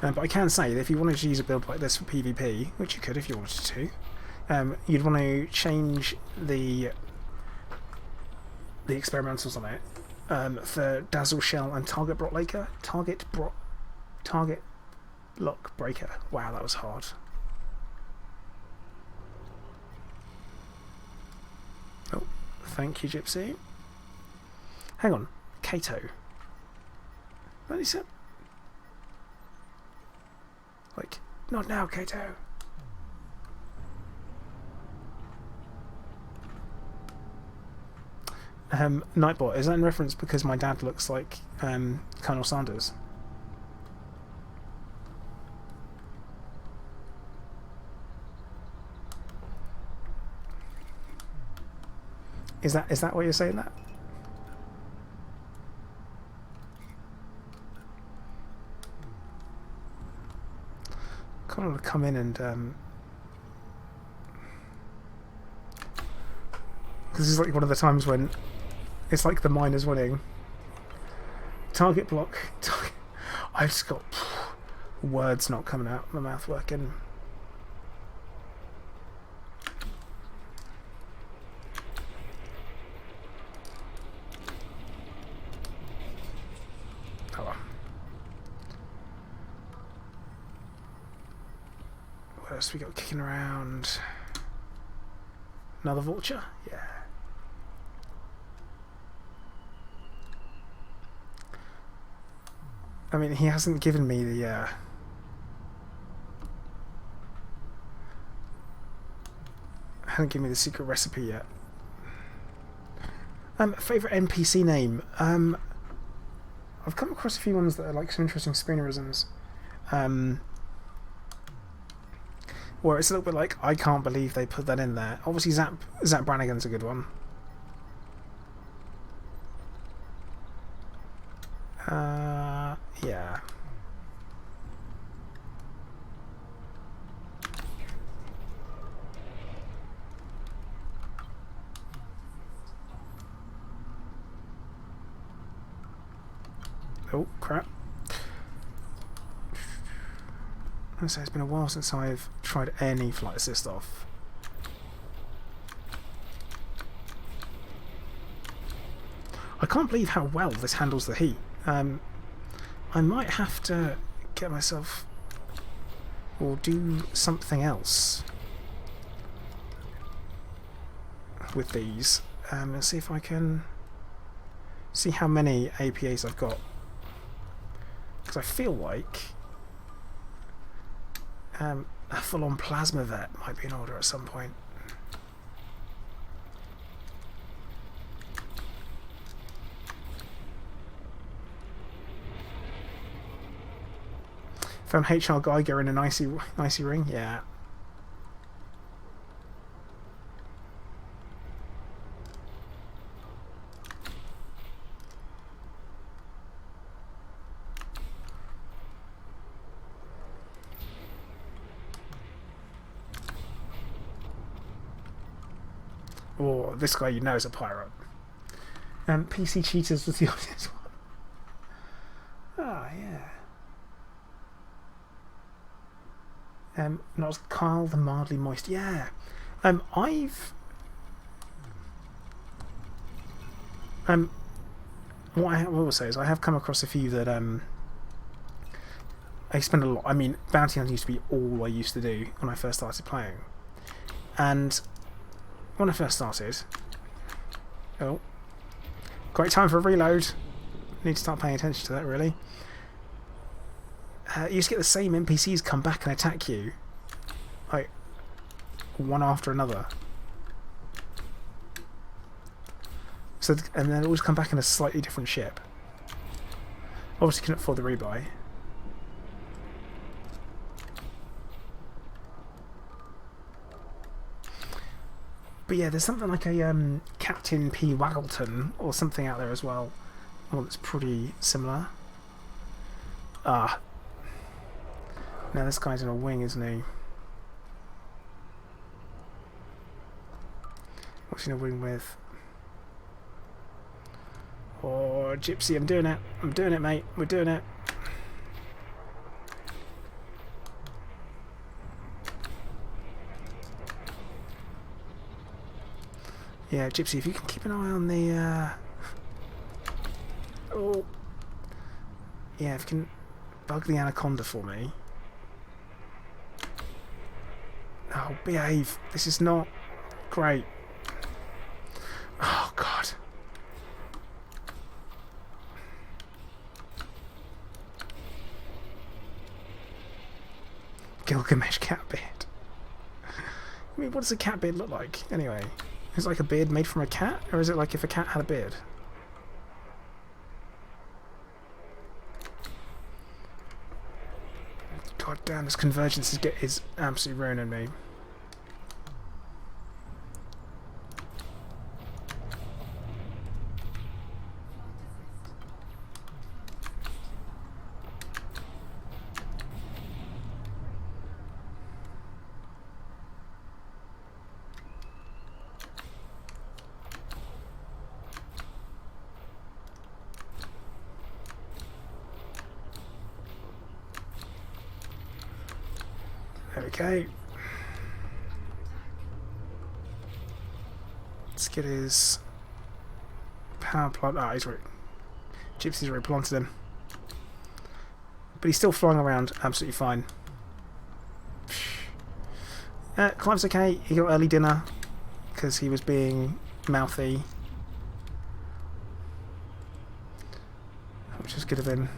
But I can say that if you wanted to use a build like this for PvP, which you could if you wanted to, you'd want to change the experimentals on it for Dazzle Shell and Target Block Breaker. Wow, that was hard. Oh, thank you, Gypsy. Hang on, Kato. What is it? Like, not now, Kato. Nightbot, is that in reference because my dad looks like Colonel Sanders? Is that why you're saying that? Kind of come in and this is like one of the times when it's like the miners winning. Target block. I've just got words not coming out, my mouth working. Oh well. What else we got kicking around? Another vulture? Yeah. I mean, he hasn't given me the hasn't given me the secret recipe yet. Favorite NPC name? I've come across a few ones that are like some interesting spoonerisms. Where it's a little bit like, I can't believe they put that in there. Obviously, Zap Brannigan's a good one. Yeah. Oh, crap. I say it's been a while since I've tried any flight assist off. I can't believe how well this handles the heat. I might have to get myself or do something else with these and see if I can see how many APAs I've got, because I feel like a full-on plasma vet might be in order at some point. Found HR Geiger in an icy ring, yeah. Oh, this guy you know is a pirate. PC Cheaters was the obvious one. Ah, yeah. Not Kyle the Mildly Moist. Yeah. What I will say is I have come across a few that I spend a lot. I mean, bounty hunting used to be all I used to do when I first started playing, and when I first started, oh, great time for a reload. Need to start paying attention to that, really. You used to get the same NPCs come back and attack you, like, one after another. So, and then always come back in a slightly different ship. Obviously couldn't afford the rebuy. But yeah, there's something like a Captain P. Waggleton or something out there as well. One that's pretty similar. Ah. Now this guy's in a wing, isn't he? What's he in a wing with? Oh, Gypsy, I'm doing it. I'm doing it, mate. We're doing it. Yeah, Gypsy, if you can keep an eye on the... Oh. Yeah, if you can bug the anaconda for me. Oh, behave. This is not great. Oh, God. Gilgamesh cat beard. I mean, what does a cat beard look like, anyway? Is it like a beard made from a cat? Or is it like if a cat had a beard? God damn, this convergence is absolutely ruining me. There we go. Let's get his power plant. Ah, he's right. Gypsy's already planted him. But he's still flying around absolutely fine. Clive's okay. He got early dinner because he was being mouthy. Which is good of him.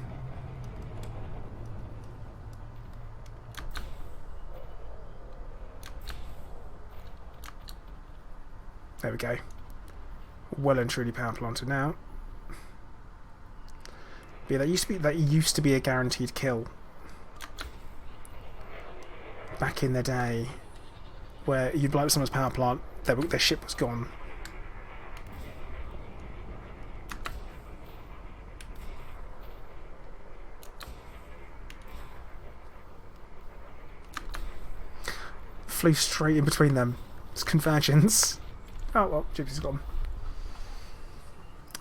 There we go. Well and truly power planted now. But yeah, that used to be a guaranteed kill back in the day, where you'd blow up someone's power plant, their ship was gone. Flew straight in between them. It's convergence. Oh well, Gypsy's gone.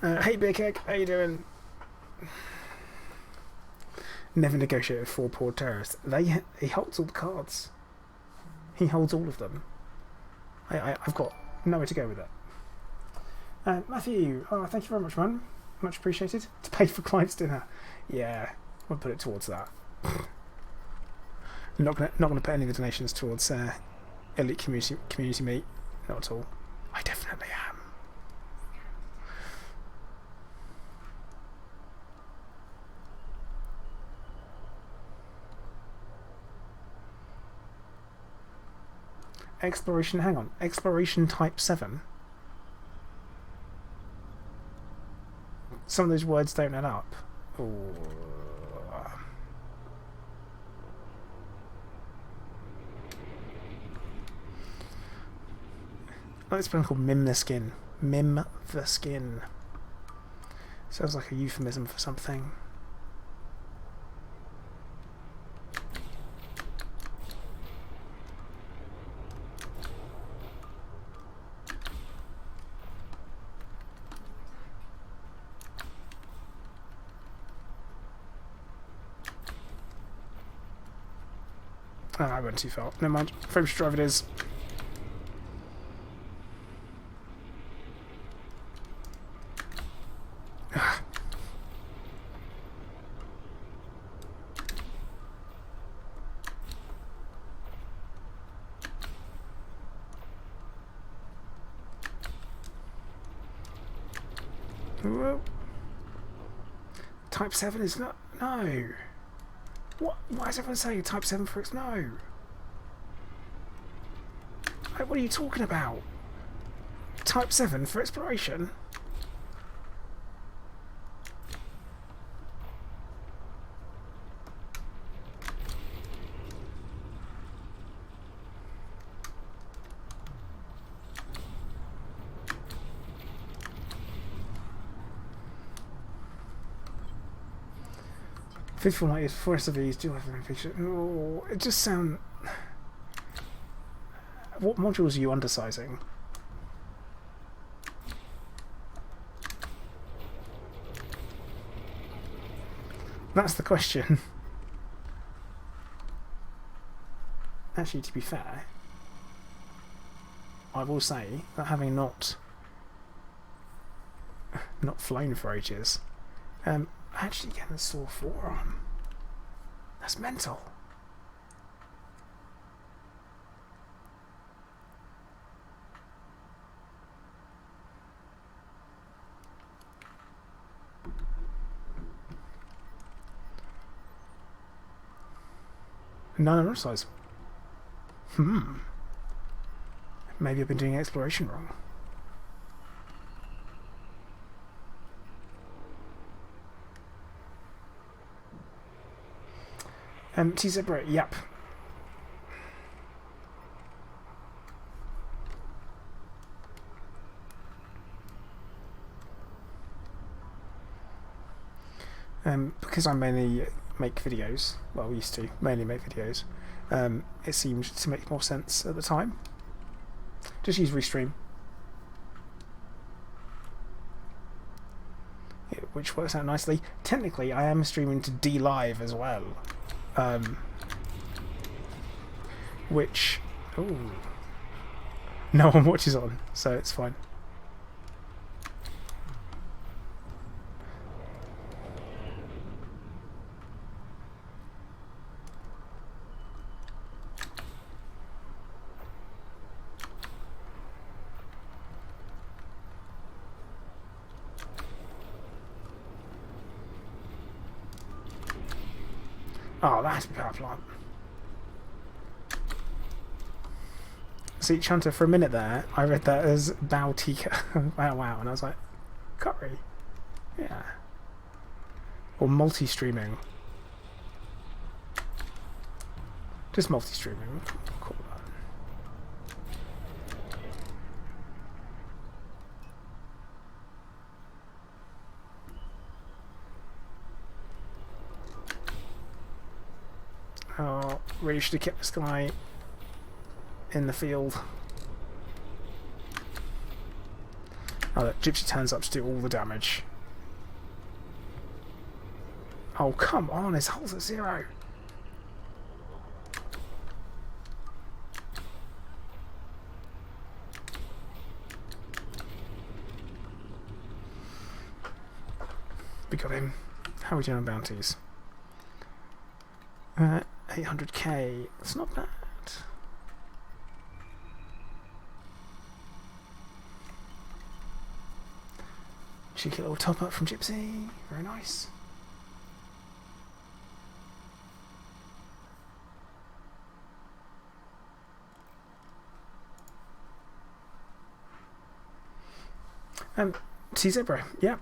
Hey Big Egg, how you doing? Never negotiate with 4 poor terrorists. He holds all the cards. He holds all of them. I've got nowhere to go with it. Matthew, oh, thank you very much, man. Much appreciated. To pay for Clive's dinner. Yeah, I'll put it towards that. Not gonna put any of the donations towards elite community meat. Not at all. I definitely am. Exploration, hang on. Exploration Type 7. Some of those words don't add up. Ooh. Oh, it's been called Mim the Skin. Mim the Skin. Sounds like a euphemism for something. Oh, I went too far. Never mind. Frame drive it is. Whoa. Type 7 is not... No. What? Why is everyone saying Type 7 for its no? Like, what are you talking about? Type 7 for exploration? Faithful Light is Forest of Ease, do have a picture. Oh, it just sound... What modules are you undersizing? That's the question. Actually, to be fair, I will say that having not not flown for ages. Actually getting a sore forearm. That's mental. None of size. Maybe I've been doing exploration wrong. T-Zebra, yep. Because I mainly make videos, well, we used to mainly make videos, it seemed to make more sense at the time. Just use Restream, which works out nicely. Technically, I am streaming to DLive as well, which no one watches on, so it's fine. Oh, that's a power plant. See, Chunter, for a minute there, I read that as Bautica. Wow, and I was like, curry? Yeah. Or multi-streaming. Just multi-streaming. Cool. Oh, really should have kept this guy in the field. Oh, look, Gypsy turns up to do all the damage. Oh, come on, his hull's at 0. We got him. How are we doing on bounties? 800k. It's not bad. Cheeky little top up from Gypsy. Very nice. T-Zebra, yeah.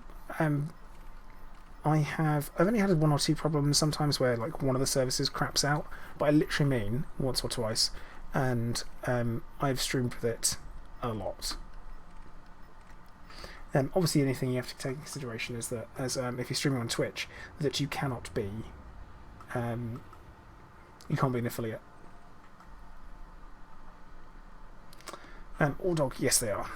I've only had 1 or 2 problems sometimes where like one of the services craps out, but I literally mean once or twice, and I've streamed with it a lot. Obviously, anything you have to take into consideration is that, as if you're streaming on Twitch, that you cannot be, you can't be an affiliate. All dog, yes they are.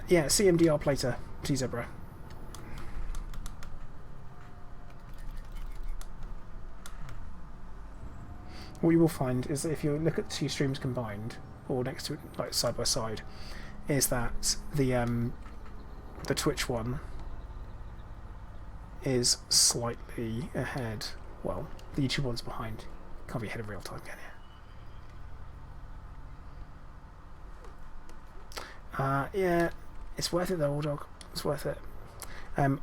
Yeah, CMDR plater, T-Zebra. What you will find is that if you look at 2 streams combined, or next to it, like side by side, is that the Twitch one is slightly ahead. Well, the YouTube one's behind. Can't be ahead of real time, can you? Yeah, it's worth it though, All Dog. It's worth it.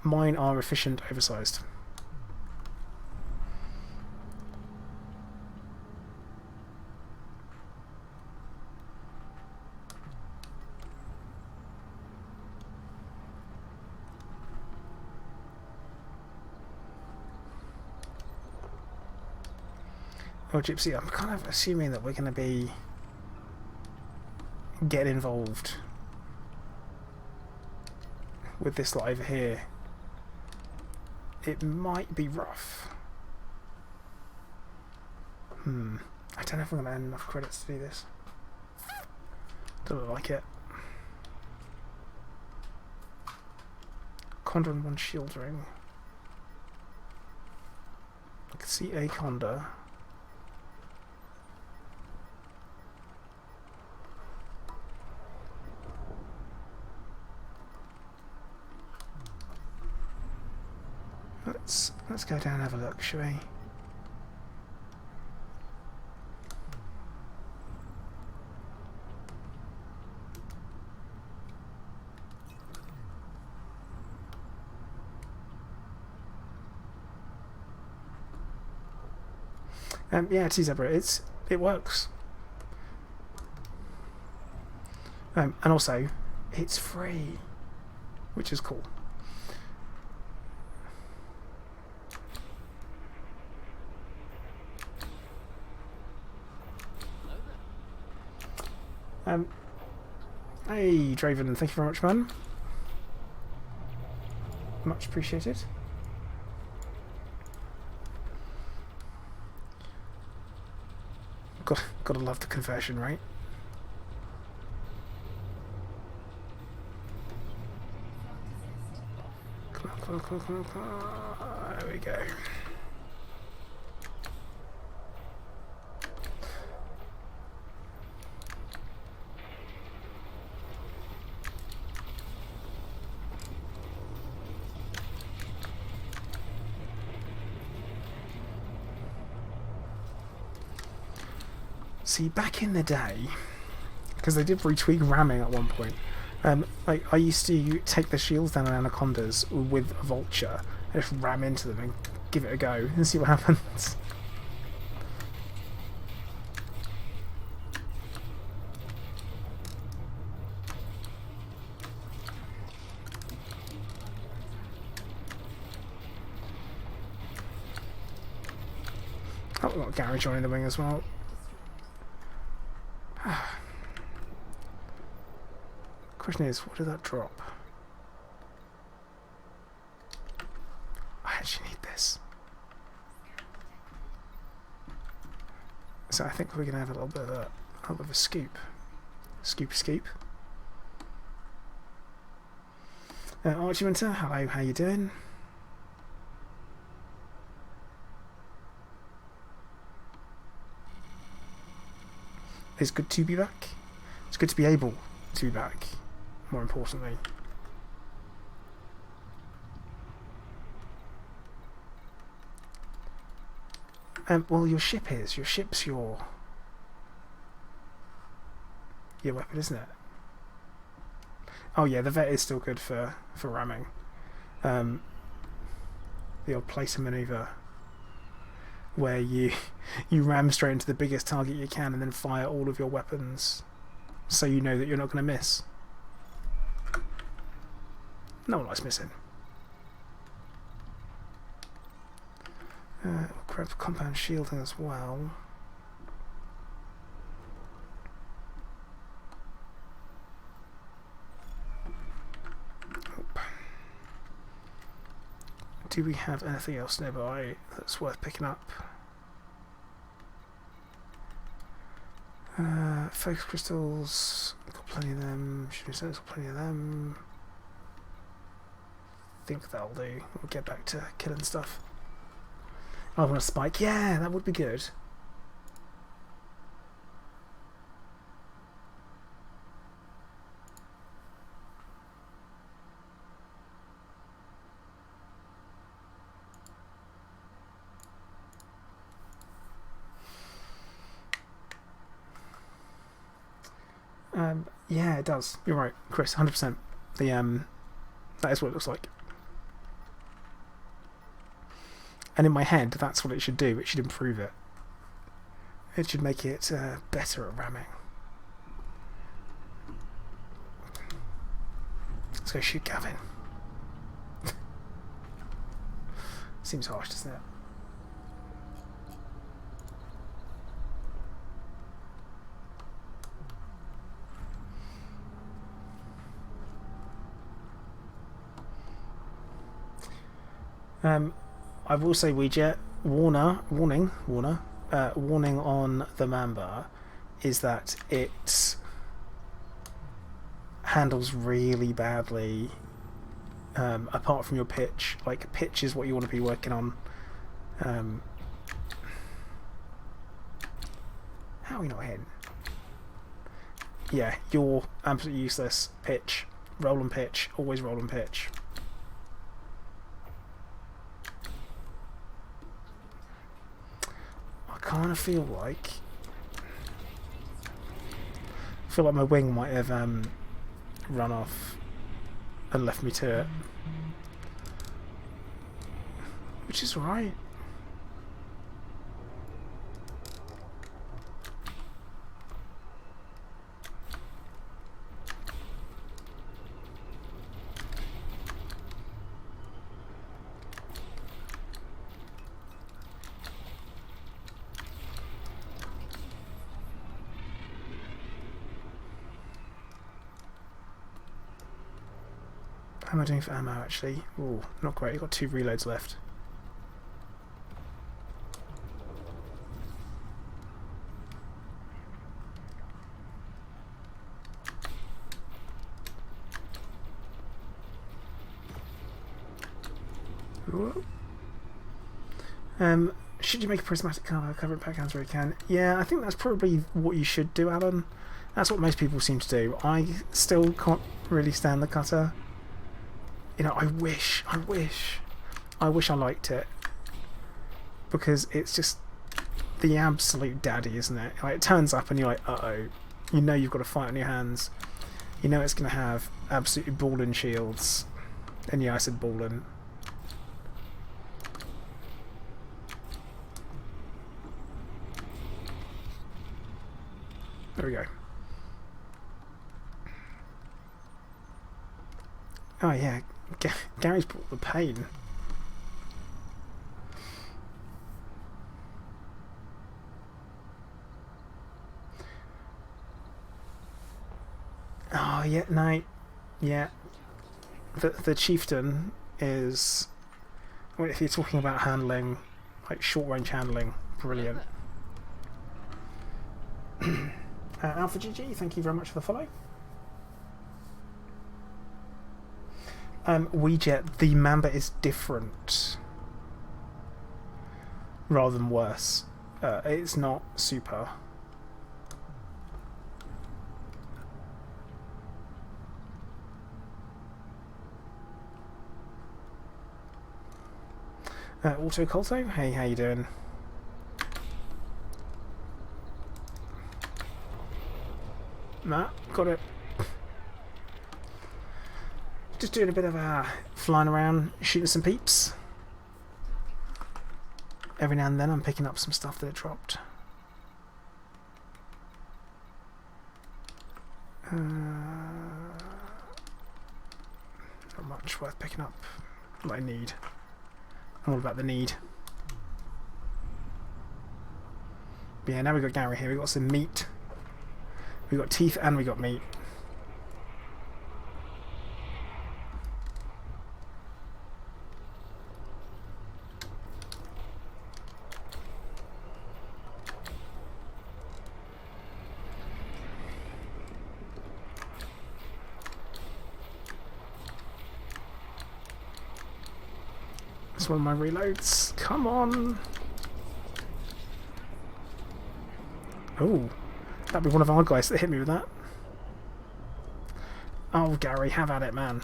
Mine are efficient, oversized. Oh, Gypsy, I'm kind of assuming that we're going to be getting involved with this lot over here. It might be rough. I don't know if I'm going to earn enough credits to do this. Don't look like it. Condor and 1 shield ring. I can see a Condor. Let's go down and have a look, shall we? Yeah, T-Zebra, it works. And also, it's free, which is cool. Hey, Draven, thank you very much, man. Much appreciated. Gotta love the conversion rate. Come on. There we go. See, back in the day, because they did retweak ramming at one point, like I used to take the shields down on anacondas with a vulture and just ram into them and give it a go and see what happens. Oh, we've got Gary joining the wing as well. Question is, what did that drop? I actually need this. So I think we're going to have a little bit of a scoop. Scoop. Archie Winter, hello, how you doing? It's good to be back. It's good to be able to be back, more importantly. Well, your ship is. Your ship's your weapon, isn't it? Oh yeah, the vet is still good for ramming. The odd place a maneuver where you ram straight into the biggest target you can and then fire all of your weapons so you know that you're not going to miss. No one likes missing. Grab compound shielding as well. Do we have anything else nearby that's worth picking up? Focus crystals, got plenty of them. Shooting stones, got plenty of them. Think that'll do. We'll get back to killing stuff. I want a spike. Yeah, that would be good. Yeah, it does. You're right, Chris. 100%. That is what it looks like. And in my head, that's what it should do. It should improve it. It should make it better at ramming. Let's go shoot Gavin. Seems harsh, doesn't it? I will say, Ouija, warning on the Mamba is that it handles really badly. Apart from your pitch, like pitch is what you want to be working on. How are we not hitting? Yeah, you're absolutely useless. Pitch, roll and pitch, always roll and pitch. kind of feel like my wing might have run off and left me to it, which is right. How am I doing for ammo, actually? Ooh, not great. I've got 2 reloads left. Ooh. Should you make a prismatic cover it back where you can? Yeah, I think that's probably what you should do, Alan. That's what most people seem to do. I still can't really stand the cutter. You know, I wish I liked it, because it's just the absolute daddy, isn't it? Like, it turns up and you're like, uh-oh. You know you've got a fight on your hands. You know it's going to have absolutely ballin' shields. And yeah, I said ballin'. There we go. Oh yeah, Gary's brought the pain. Oh yeah, no, yeah. The chieftain is, well, if you're talking about handling, like short range handling, brilliant. Alpha GG, thank you very much for the follow. Weejet, the Mamba is different rather than worse. It's not super. Auto Colto, hey, how you doing? Nah, got it. Just doing a bit of flying around, shooting some peeps. Every now and then I'm picking up some stuff that it dropped. Not much worth picking up. What I need. I'm all about the need. But yeah, now we've got Gary here. We've got some meat. We've got teeth and we've got meat. That's one of my reloads. Come on! Oh, that'd be one of our guys that hit me with that. Oh, Gary, have at it, man.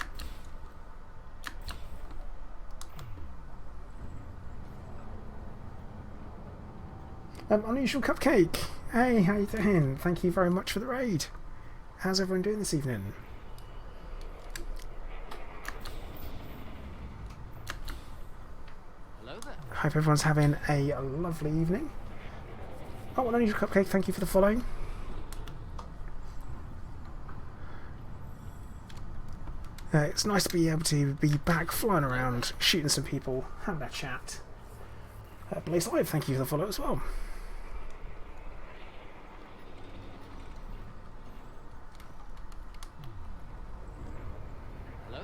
Unusual Cupcake. Hey, how you doing? Thank you very much for the raid. How's everyone doing this evening? Hello there. Hope everyone's having a lovely evening. Oh, Unusual Cupcake, thank you for the follow. It's nice to be able to be back flying around, shooting some people, having a chat. Blaze Live, thank you for the follow as well. Hello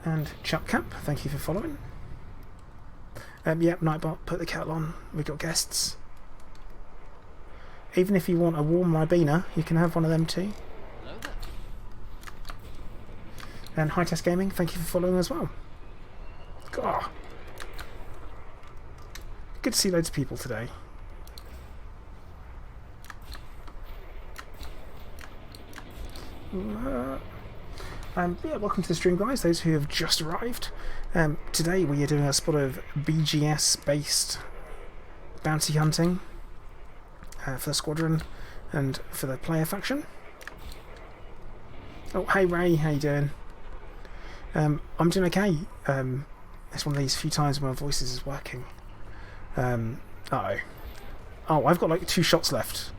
there. And Chuck Camp, thank you for following. Yep, Nightbot, put the kettle on. We've got guests. Even if you want a warm Ribena, you can have one of them too. Hello there. And High Test Gaming, thank you for following as well. God. Good to see loads of people today. Yeah, welcome to the stream, guys, those who have just arrived. Today we are doing a spot of BGS based bounty hunting for the squadron and for the player faction. Oh, hey Ray, how you doing? I'm doing okay. It's one of these few times when my voice is working. Uh-oh. Oh, I've got like 2 shots left.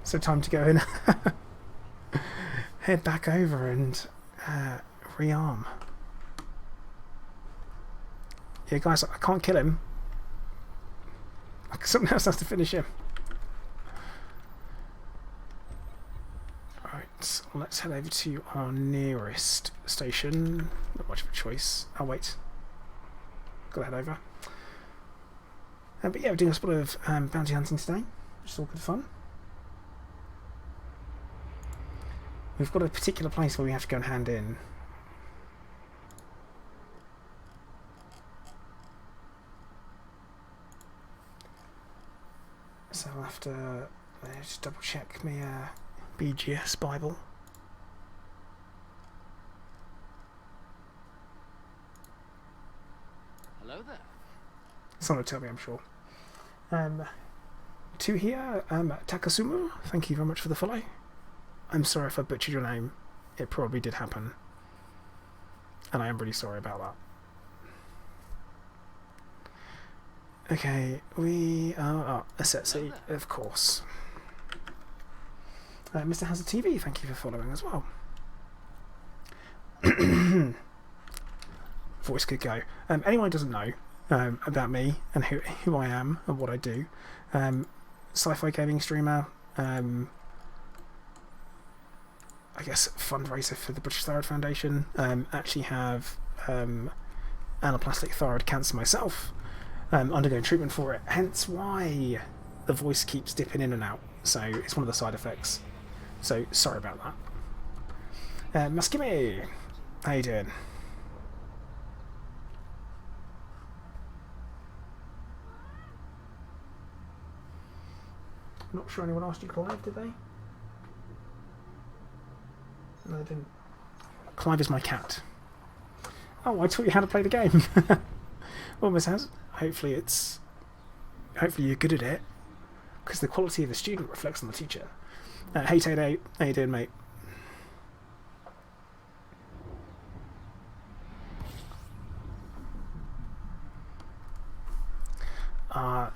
So time to go in. Head back over and rearm. Yeah, guys, I can't kill him. Someone else has to finish him. Right, let's head over to our nearest station. Not much of a choice. Oh, wait. Gotta head over. But yeah, we're doing a spot of bounty hunting today, which is all good fun. We've got a particular place where we have to go and hand in. So I'll have to just double check my BGS Bible. Hello there. Someone will tell me, I'm sure. To here, Takasumu, thank you very much for the follow. I'm sorry if I butchered your name. It probably did happen. And I am really sorry about that. Okay, we are Asetsi, of course. Mr. Hazard TV, thank you for following as well. Voice could go. Anyone who doesn't know about me and who I am and what I do, sci-fi gaming streamer, I guess fundraiser for the British Thyroid Foundation. Actually have anaplastic thyroid cancer myself. Undergoing treatment for it, hence why the voice keeps dipping in and out. So it's one of the side effects. So sorry about that. Maskimi, how you doing? Not sure anyone asked you Clive, did they? No, they didn't. Clive is my cat. Oh, I taught you how to play the game. Well, Miss Haz, hopefully you're good at it, because the quality of the student reflects on the teacher. Hey Tato, how you doing, mate?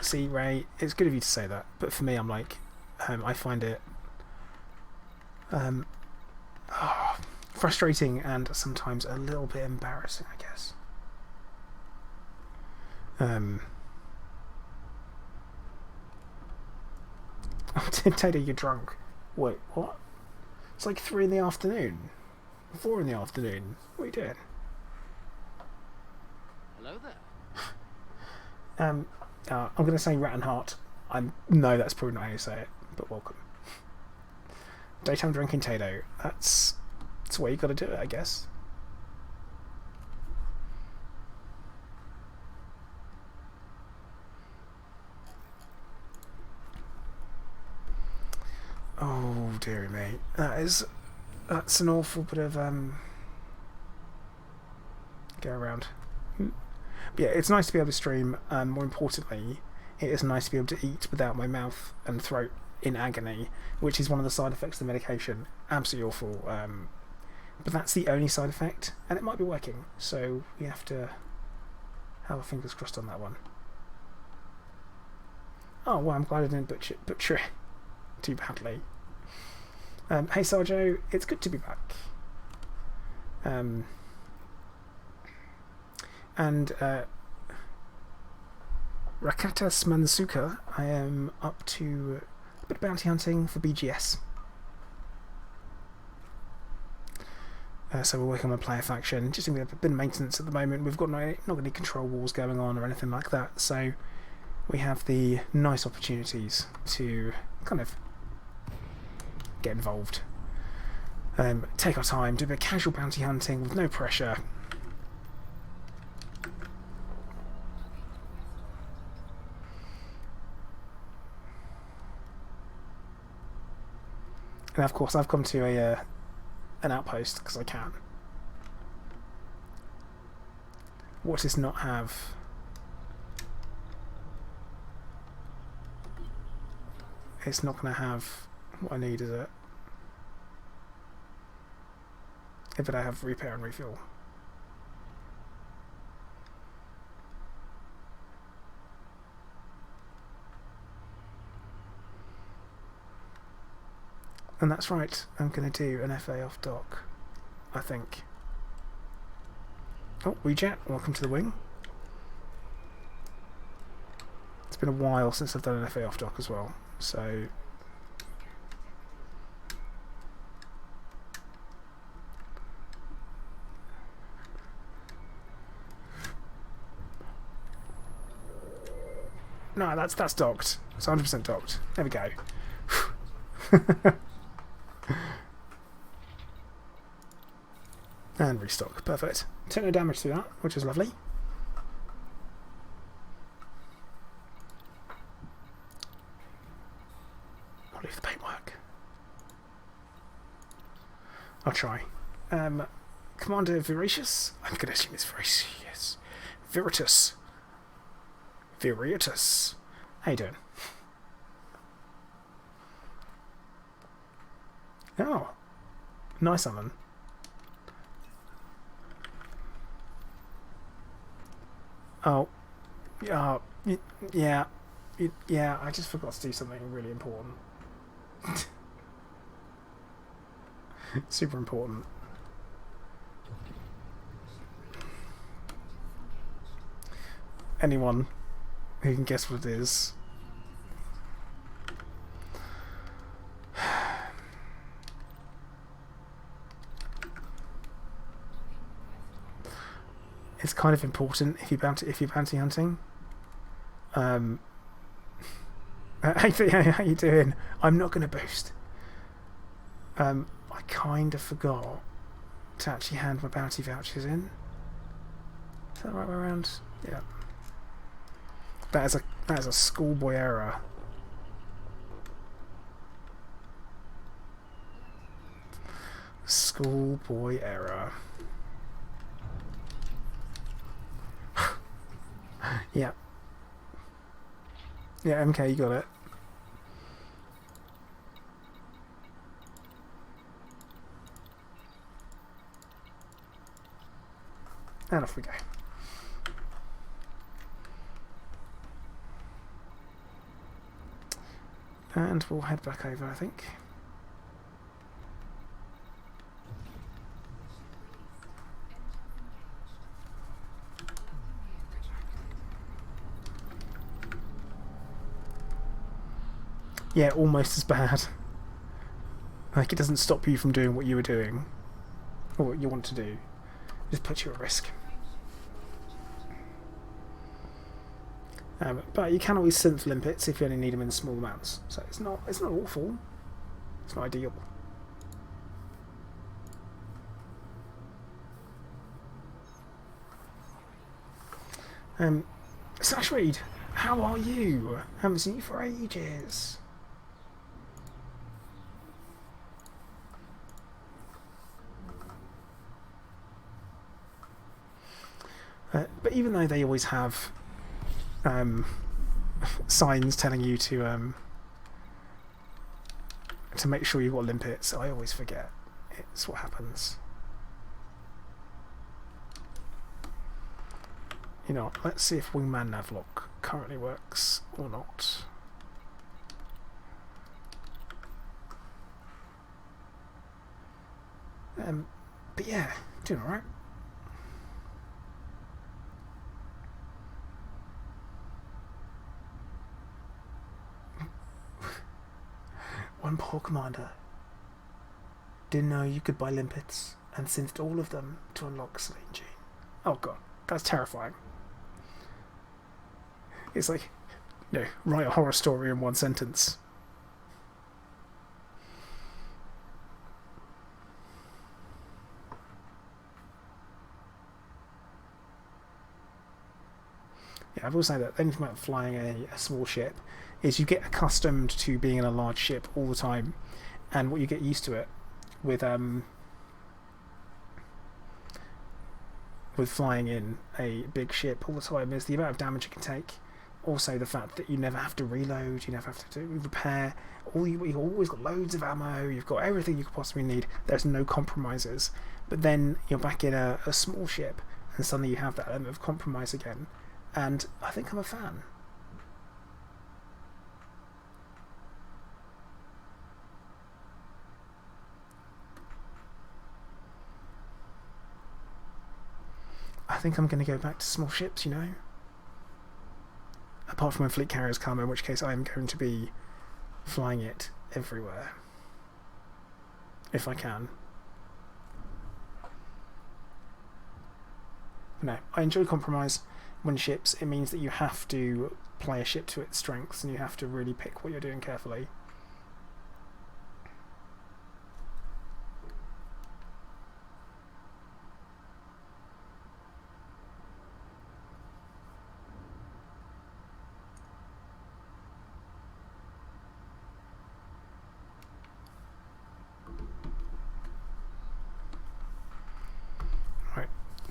See, Ray, it's good of you to say that, but for me, I'm like, I find it frustrating and sometimes a little bit embarrassing, I guess. Tato, you're drunk. Wait, what? It's like 3 in the afternoon. 4 in the afternoon. What are you doing? Hello there. I'm going to say rat and heart. No, that's probably not how you say it, but welcome. Daytime drinking Tato. That's the way you got to do it, I guess. Oh dearie me, that's an awful bit of go around. But yeah, it's nice to be able to stream. More importantly, it is nice to be able to eat without my mouth and throat in agony, which is one of the side effects of the medication. Absolutely awful. But that's the only side effect, and it might be working. So we have to have our fingers crossed on that one. Oh well, I'm glad I didn't butcher it too badly. Hey Sarjo, it's good to be back. And Rakatas Mansuka, I am up to a bit of bounty hunting for BGS. So we're working on a player faction, just doing a bit of maintenance at the moment. We've got not any control wars going on or anything like that, so we have the nice opportunities to kind of get involved. Take our time, do a bit of casual bounty hunting with no pressure. And of course I've come to an outpost because I can. What does not have it's not going to have what I need, is it? If I have repair and refuel. And that's right, I'm going to do an FA off dock, I think. Oh, Rejet, welcome to the wing. It's been a while since I've done an FA off dock as well, so... No, that's docked. It's 100% docked. There we go. And restock. Perfect. Took no damage through that, which is lovely. I'll leave the paintwork. I'll try. Commander Viracious? I'm going to assume it's Viracious. Viritus. Viritus. How you doing? Oh. Nice oven. Oh. Yeah. Yeah, I just forgot to do something really important. Super important. Anyone who can guess what it is. It's kind of important if you're bounty hunting. How you doing? I'm not going to boost. I kind of forgot to actually hand my bounty vouchers in. Is that the right way around? Yeah. That is a schoolboy error. Schoolboy error. Yeah. Yeah, MK, you got it. And off we go. And we'll head back over, I think. Yeah, almost as bad. Like, it doesn't stop you from doing what you were doing, or what you want to do. It just puts you at risk. But you can always synth limpets if you only need them in small amounts. So it's not awful. It's not ideal. Slash Reed, how are you? Haven't seen you for ages. But even though they always have signs telling you to make sure you've got limpets, I always forget. It's what happens. You know, let's see if Wingman Navlock currently works or not. But yeah, doing alright. One poor commander didn't know you could buy limpets and synthed all of them to unlock Selene Gene. Oh god, that's terrifying. It's like, you know, write a horror story in one sentence. Yeah, I've always said that the only thing about flying a small ship is you get accustomed to being in a large ship all the time, and what you get used to it with flying in a big ship all the time is the amount of damage it can take. Also, the fact that you never have to reload, you never have to repair. You've always got loads of ammo. You've got everything you could possibly need. There's no compromises. But then you're back in a small ship, and suddenly you have that element of compromise again. And I think I'm a fan. I think I'm going to go back to small ships, you know? Apart from when fleet carriers come, in which case I am going to be flying it everywhere. If I can. No, I enjoy compromise. When ships, it means that you have to play a ship to its strengths and you have to really pick what you're doing carefully.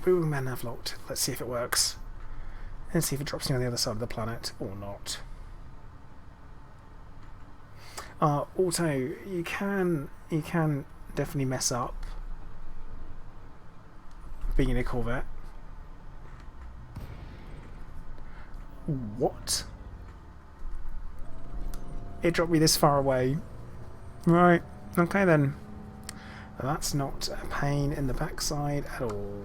Man nav locked. Let's see if it works. And see if it drops me on the other side of the planet or not. Auto, you can definitely mess up being in a Corvette. What? It dropped me this far away. Right. Okay then. That's not a pain in the backside at all.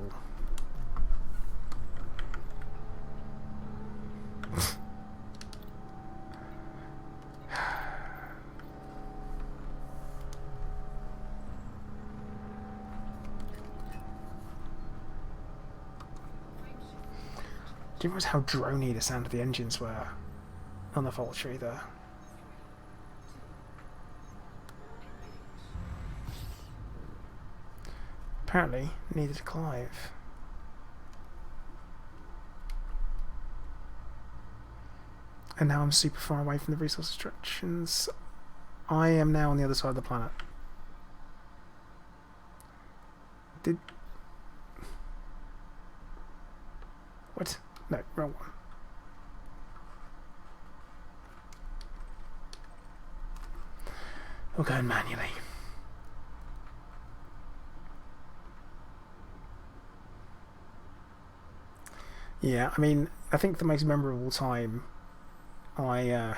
Do you realise how drony the sound of the engines were on the Vulture there? Apparently, neither did Clive. And now I'm super far away from the resource extractions. I am now on the other side of the planet. What? No, wrong one. We'll go manually. Yeah, I mean, I think the most memorable time I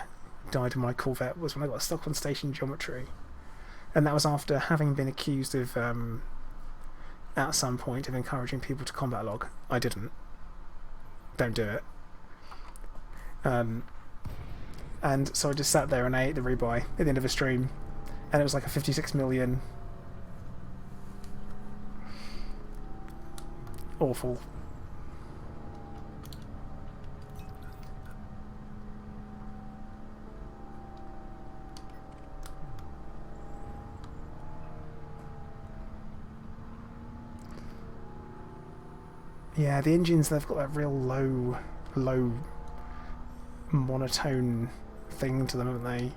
died in my Corvette was when I got stuck on station geometry. And that was after having been accused of, at some point, of encouraging people to combat log. I didn't. Don't do it. And so I just sat there and I ate the rebuy at the end of a stream. And it was like a 56 million. Awful. Yeah, the engines, they've got that real low monotone thing to them, haven't they?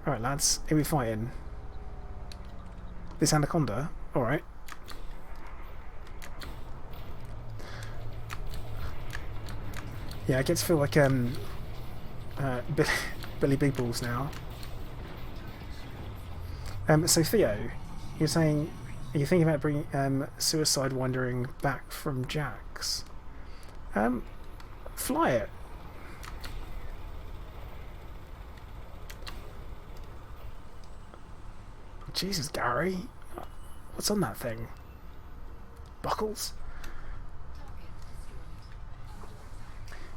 Alright lads, here we fighting. This Anaconda? Alright. Yeah, I get to feel like Billy Big Balls now. So Theo, you're saying you're thinking about bringing Suicide Wandering back from Jax. Fly it. Jesus, Gary. What's on that thing? Buckles?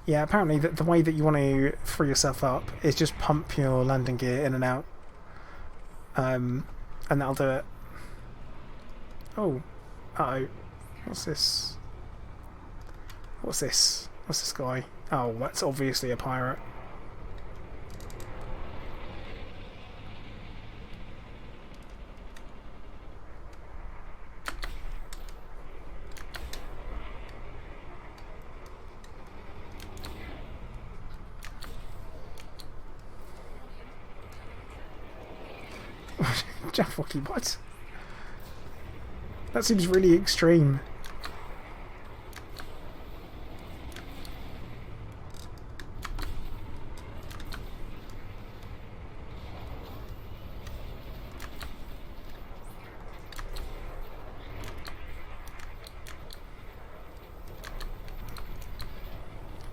Yeah, apparently the way that you want to free yourself up is just pump your landing gear in and out. And that'll do it. Oh. Uh-oh. What's this? What's this? What's this guy? Oh, that's obviously a pirate. Jaffocky, what? That seems really extreme.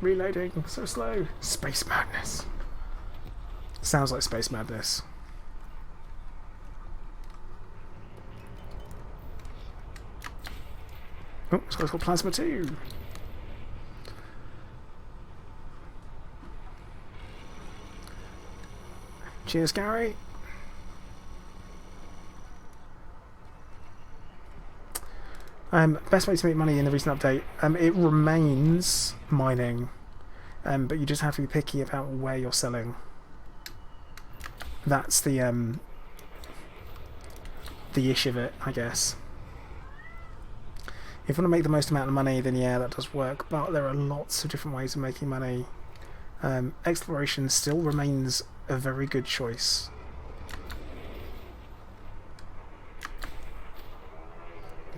Reloading, so slow. Space madness. Sounds like space madness. Oh, this guy's got plasma too. Cheers, Gary. Best way to make money in the recent update. It remains mining, but you just have to be picky about where you're selling. That's the issue of it, I guess. If you want to make the most amount of money, then yeah, that does work. But there are lots of different ways of making money. Exploration still remains a very good choice.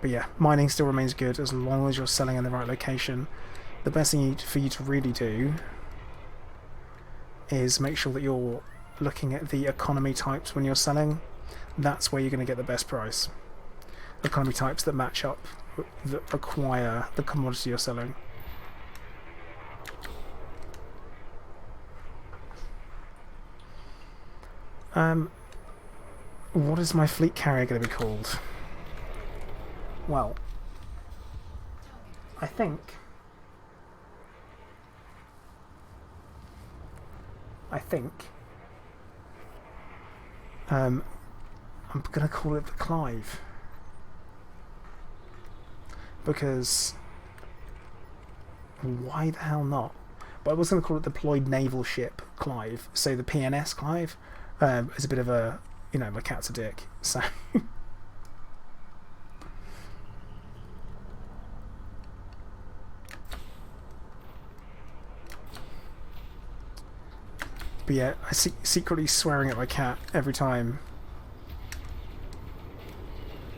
But yeah, mining still remains good as long as you're selling in the right location. The best thing for you to really do is make sure that you're looking at the economy types when you're selling. That's where you're going to get the best price. Economy types that match up, that require the commodity you're selling. What is my fleet carrier going to be called? Well, I think I'm going to call it the Clive, because why the hell not? But I was going to call it the Deployed Naval Ship Clive, so the PNS Clive is a bit of a, you know, my cat's a dick, so but yeah, I secretly swearing at my cat every time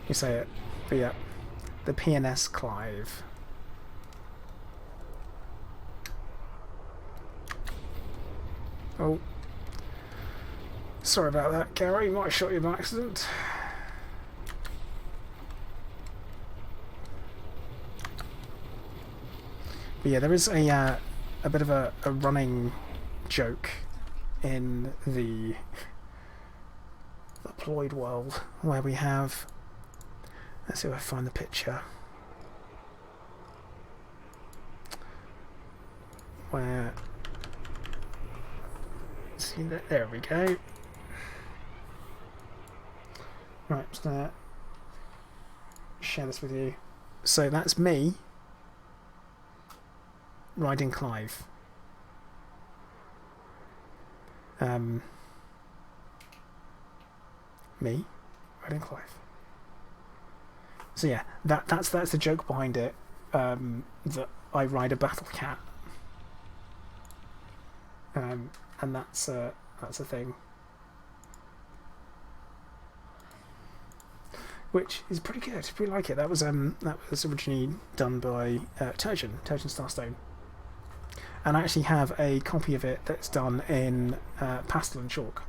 you say it. But yeah, the PNS Clive. Oh, sorry about that, Gary. Might have shot you by accident. But yeah, there is a bit of a running joke in the deployed world where we have, let's see if I find the picture, where, see that, there we go. Right, I'm just gonna share this with you. So that's me riding Clive. Me riding Clive. So yeah, that's the joke behind it. That I ride a battle cat, and that's a thing, which is pretty good. I really like it. That was originally done by Turgeon Starstone, and I actually have a copy of it that's done in pastel and chalk,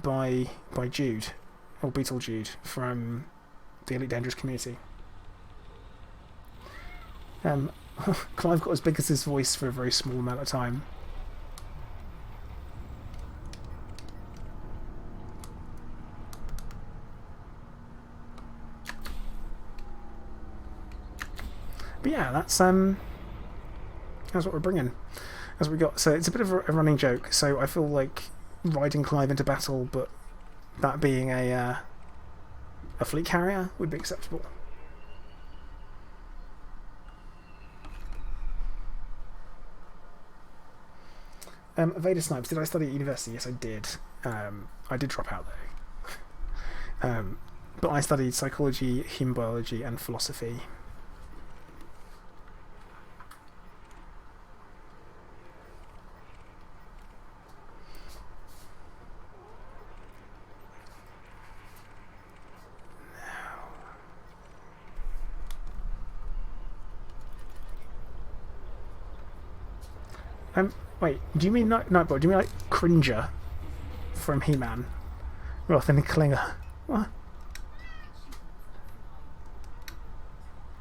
by Jude, or Beetle Jude, from the Elite Dangerous community. Clive got as big as his voice for a very small amount of time. But yeah, that's what we're bringing. That's what we got. So it's a bit of a running joke. So I feel like riding Clive into battle, but that being a fleet carrier would be acceptable. Vader Snipes, did I study at university? Yes, I did. I did drop out though. But I studied psychology, human biology, and philosophy. Wait, do you mean Nightbot? Do you mean like Cringer from He-Man rather than Klinger? What?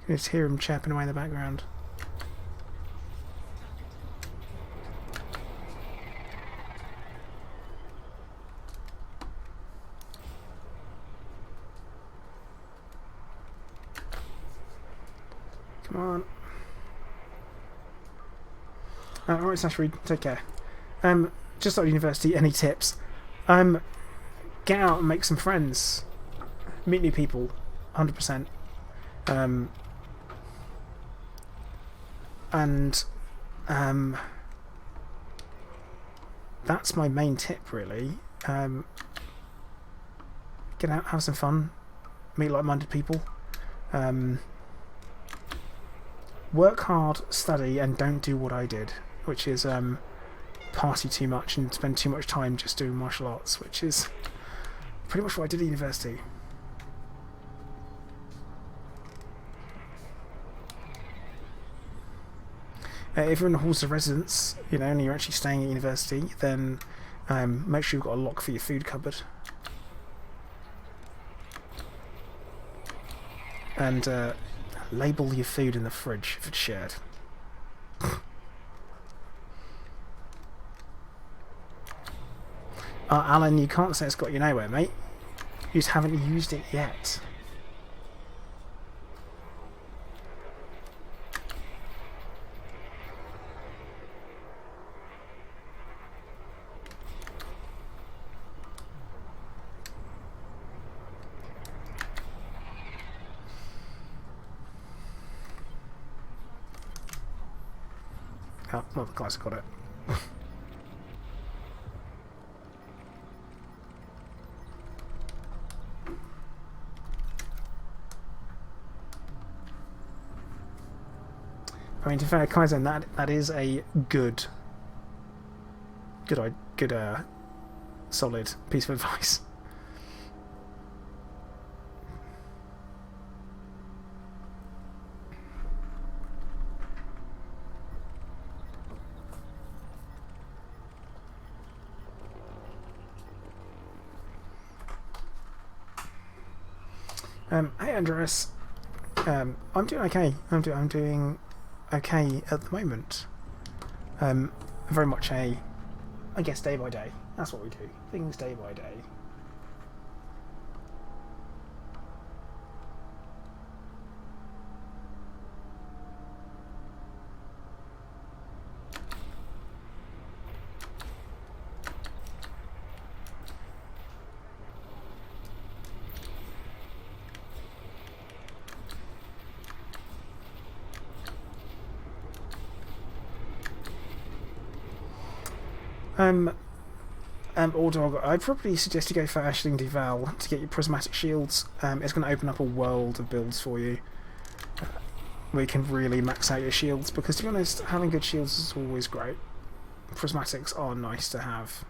You can just hear him chirping away in the background. Come on. Alright, Sashri, take care. Just at university, any tips? Get out and make some friends. Meet new people, 100%. That's my main tip, really. Get out, have some fun, meet like-minded people. Work hard, study, and don't do what I did, which is party too much and spend too much time just doing martial arts, which is pretty much what I did at university. If you're in the halls of residence, you know, and you're actually staying at university, then make sure you've got a lock for your food cupboard. And label your food in the fridge if it's shared. Alan, you can't say it's got you nowhere, mate. You just haven't used it yet. Oh, well, the guys got it. I mean, to be fair, Kaizen, that is a good, solid piece of advice. Hey Andreas, I'm doing okay. I'm doing okay at the moment. Very much I guess day by day. That's what we do. Things day by day. Ordog, I'd probably suggest you go for Ashling Duval to get your prismatic shields. It's going to open up a world of builds for you where you can really max out your shields, because to be honest, having good shields is always great. Prismatics are nice to have.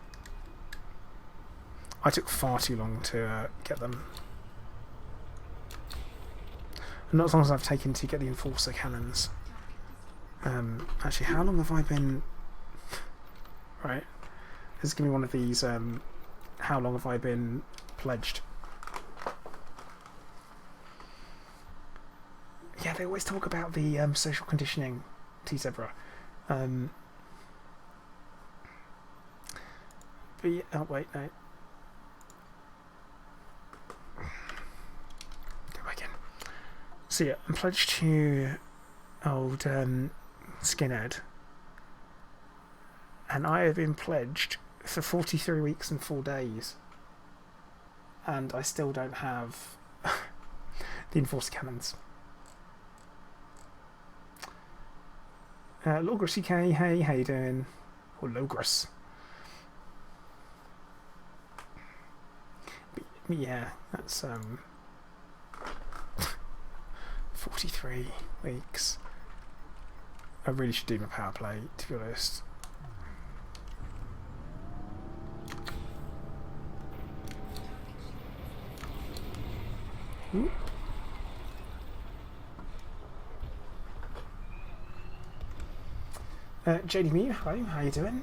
I took far too long to get them. Not as long as I've taken to get the Enforcer cannons. Actually, how long have I been... Right. This is going to be one of these, how long have I been pledged? Yeah, they always talk about the social conditioning, T-Zebra. But yeah, oh wait, no. Go back in. So yeah, I'm pledged to old Skinhead. And I have been pledged for 43 weeks and 4 days, and I still don't have the Enforcer cannons. Logris UK, hey, how you doing? Or Logris. But yeah, that's 43 weeks. I really should do my power play, to be honest. JD Mew, hello, how you doing?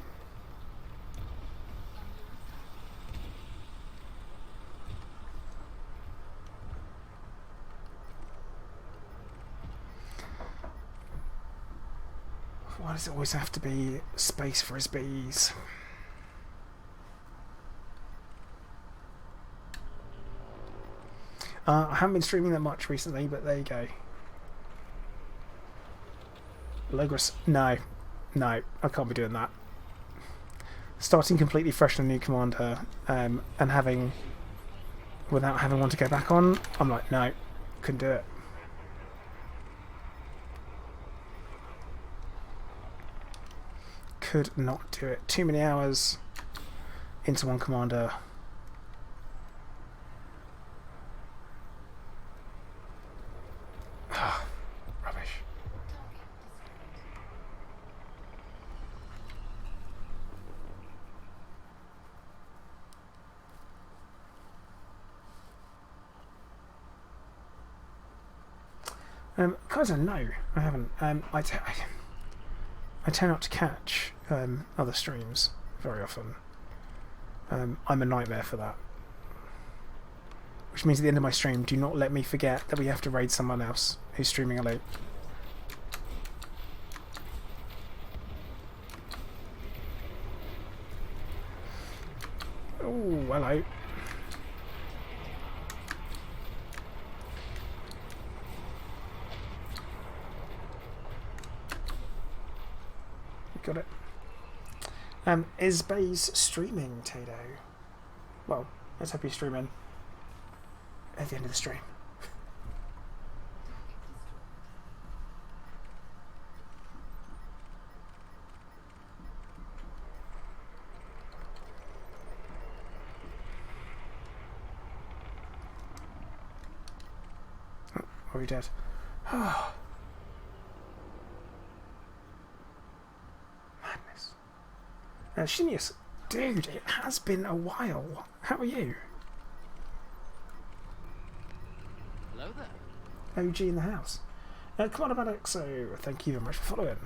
Why does it always have to be space for his bees? I haven't been streaming that much recently, but there you go. Logos, no, I can't be doing that. Starting completely fresh on a new commander, and without having one to go back on, I'm like, no, couldn't do it. Could not do it. Too many hours into one commander. Rubbish. Kaiser, no, I haven't. I tend not to catch other streams very often. I'm a nightmare for that. Which means at the end of my stream, do not let me forget that we have to raid someone else who's streaming late. Oh, hello. Got it. Is Baze streaming, Tado? Well, let's hope he's streaming at the end of the stream. Oh, are we dead? Shinius, dude, it has been a while. How are you? Hello there. OG in the house. Come on, Maddox, so thank you very much for following.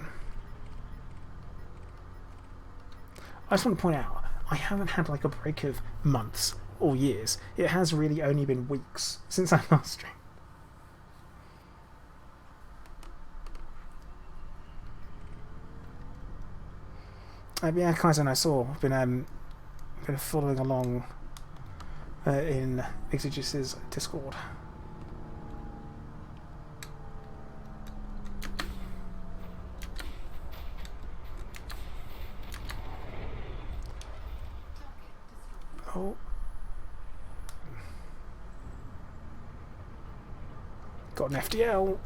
I just want to point out, I haven't had like a break of months or years. It has really only been weeks since I last streamed. Yeah, Kaiser and I saw. Been following along in Exegis's Discord. Oh. Got an FDL.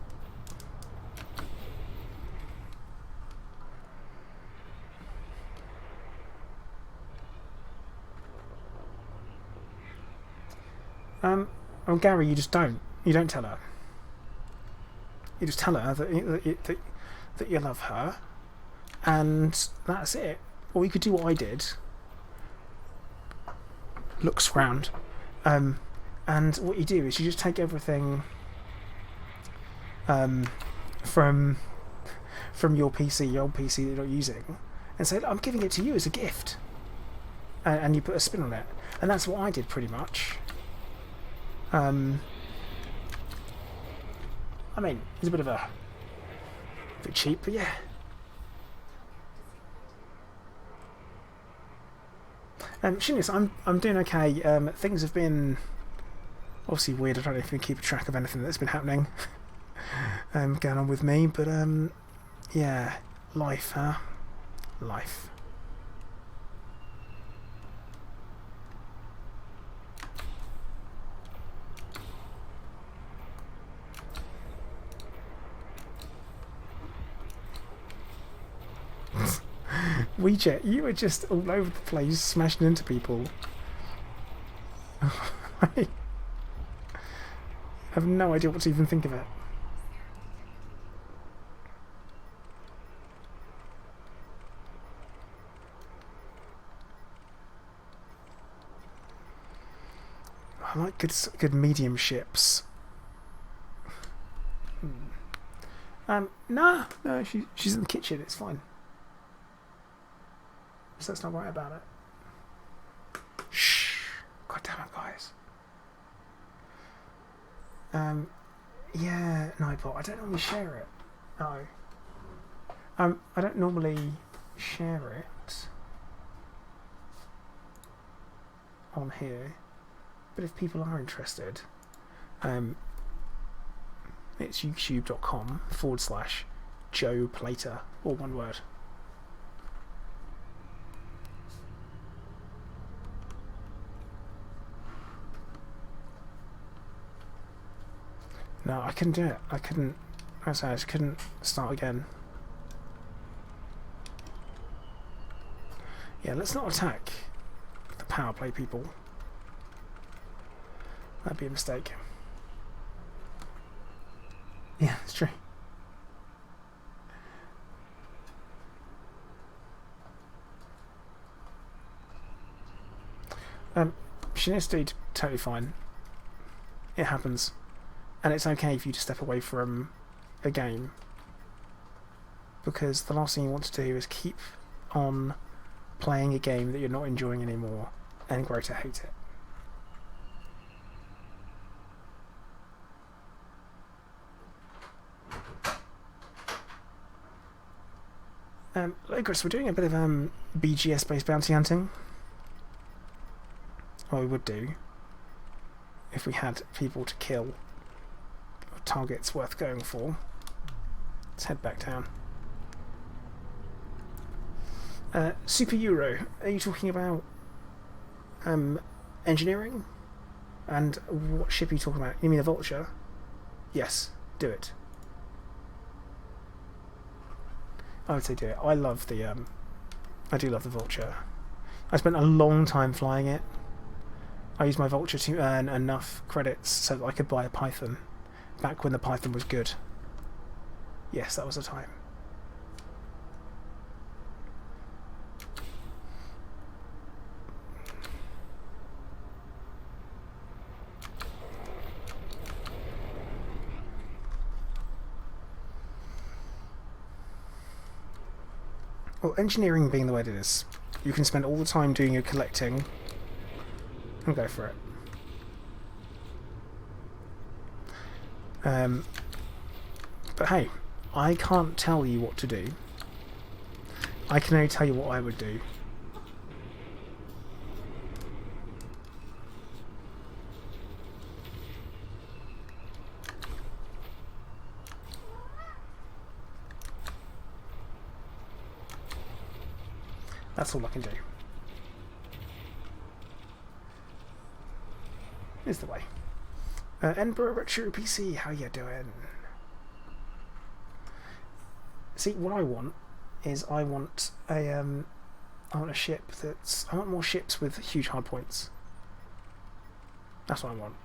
Oh, Gary, you just don't. You don't tell her. You just tell her that you love her, and that's it. Or you could do what I did. Looks round. And what you do is you just take everything from your PC, your old PC that you're not using, and say, I'm giving it to you as a gift. And you put a spin on it. And that's what I did pretty much. I mean, it's a bit cheap, but yeah. Shinius, I'm doing okay. Things have been obviously weird. I don't know if you can keep track of anything that's been happening going on with me, but yeah, life, huh? Life. WeChat, you were just all over the place smashing into people. I have no idea what to even think of it. I like good medium ships. No, she's in the kitchen, it's fine. So that's not right about it. Shh. God damn it, guys. Yeah, Nightbot. I don't normally share it. No. I don't normally share it on here, but if people are interested, it's youtube.com/Joe Plater, all one word. No, I couldn't do it. I couldn't. I just couldn't start again. Yeah, let's not attack the power play people. That'd be a mistake. Yeah, it's true. Shinist, totally fine. It happens. And it's okay for you to step away from a game, because the last thing you want to do is keep on playing a game that you're not enjoying anymore and grow to hate it. Logos, we're doing a bit of BGS based bounty hunting. Well, we would do if we had people to kill, or targets worth going for. Let's head back down. Super Euro, are you talking about engineering? And what ship are you talking about? You mean the Vulture? Yes, do it. I would say do it. I love the I do love the Vulture. I spent a long time flying it. I used my Vulture to earn enough credits so that I could buy a Python, back when the Python was good. Yes, that was the time. Well, engineering being the way it is, you can spend all the time doing your collecting and go for it. But hey, I can't tell you what to do. I can only tell you what I would do. That's all I can do. Is the way. Edinburgh Retro PC, how you doing? See, what I want is I want a ship that's... I want more ships with huge hard points. That's what I want.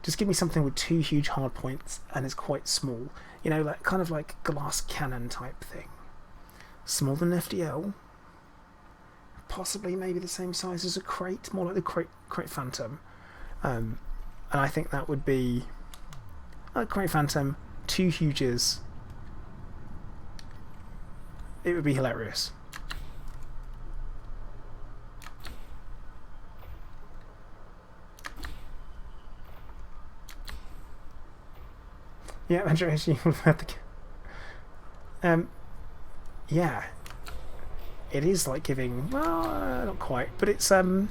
Just give me something with 2 huge hard points and is quite small. You know, like kind of like glass cannon type thing. Smaller than FDL. Possibly maybe the same size as a crate, more like the crate Phantom. And I think that would be a crate Phantom, 2 huges. It would be hilarious. Yeah, Andrew, you would have had the... yeah. It is like giving... Well, not quite, but it's... yeah,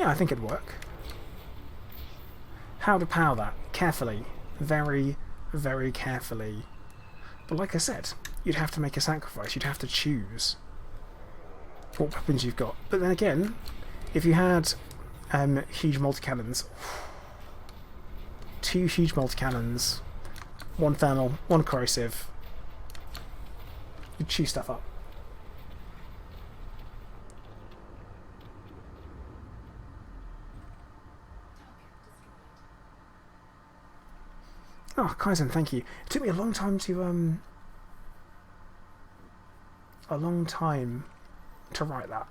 I think it'd work. How to power that? Carefully. Very, very carefully. But like I said, you'd have to make a sacrifice. You'd have to choose what weapons you've got. But then again, if you had huge multi-cannons... 2 huge multi-cannons, 1 thermal, 1 corrosive... You'd chew stuff up. Oh, Kaizen, thank you. It took me a long time to write that.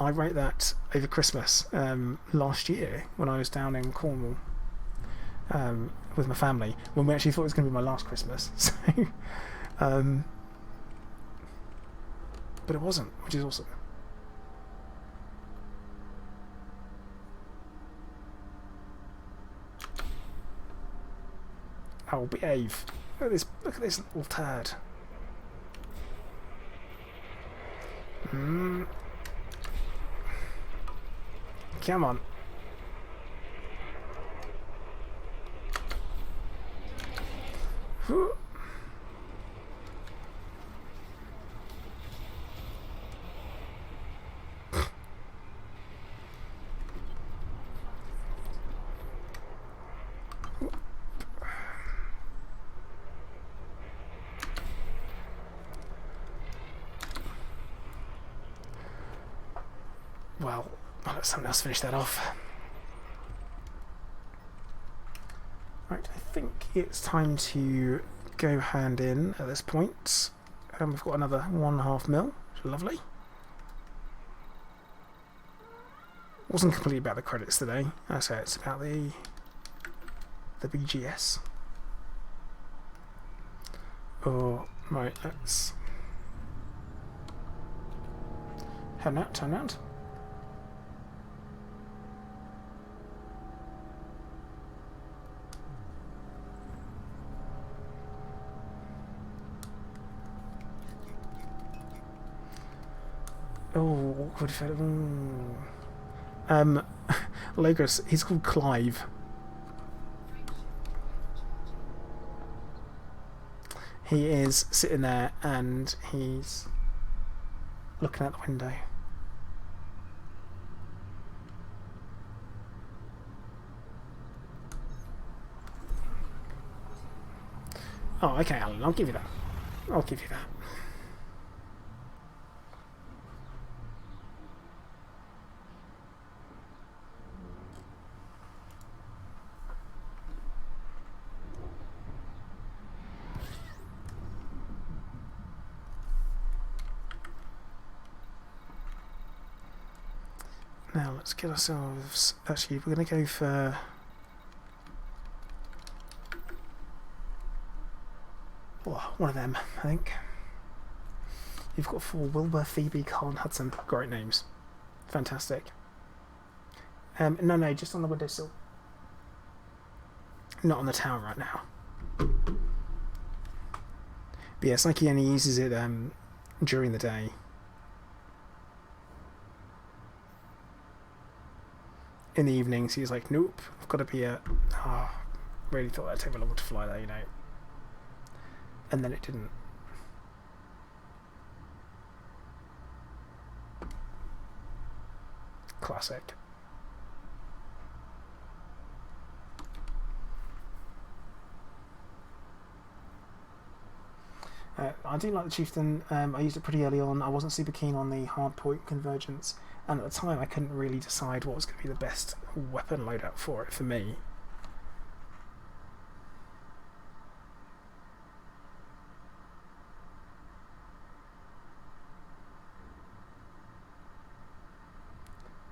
I wrote that over Christmas last year when I was down in Cornwall with my family, when we actually thought it was going to be my last Christmas. So, but it wasn't, which is awesome. Oh, behave. Look at this little turd. Come on. Well, I'll let someone else finish that off. Right, I think it's time to go hand in at this point. We've got another 1.5 mil, which is lovely. Wasn't completely about the credits today. I say it's about the BGS. Oh, right, let's head out, turn around. Oh, awkward. Logos, he's called Clive. He is sitting there and he's looking out the window. Oh, okay, Alan, I'll give you that. I'll give you that. Now let's get ourselves... Actually, we're going to go for... Oh, one of them, I think. You've got 4 Wilbur, Phoebe, Carl and Hudson. Great names. Fantastic. No, just on the windowsill. Not on the tower right now. But yeah, it's like he only uses it during the day. In the evenings, he's like, nope, I've got to be at... Oh, really thought that'd take me longer to fly there, you know. And then it didn't. Classic. I do like the Chieftain. I used it pretty early on. I wasn't super keen on the hardpoint convergence, and at the time I couldn't really decide what was going to be the best weapon loadout for it for me.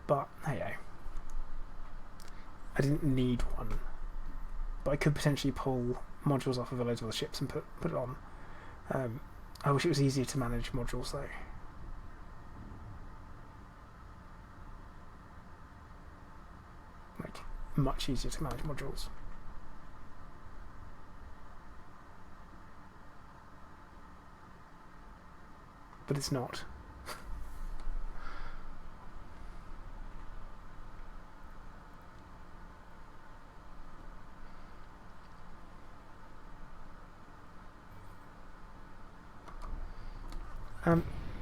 But hey, I didn't need one, but I could potentially pull modules off of a load of the ships and put it on. I wish it was easier to manage modules though. Like, much easier to manage modules. But it's not.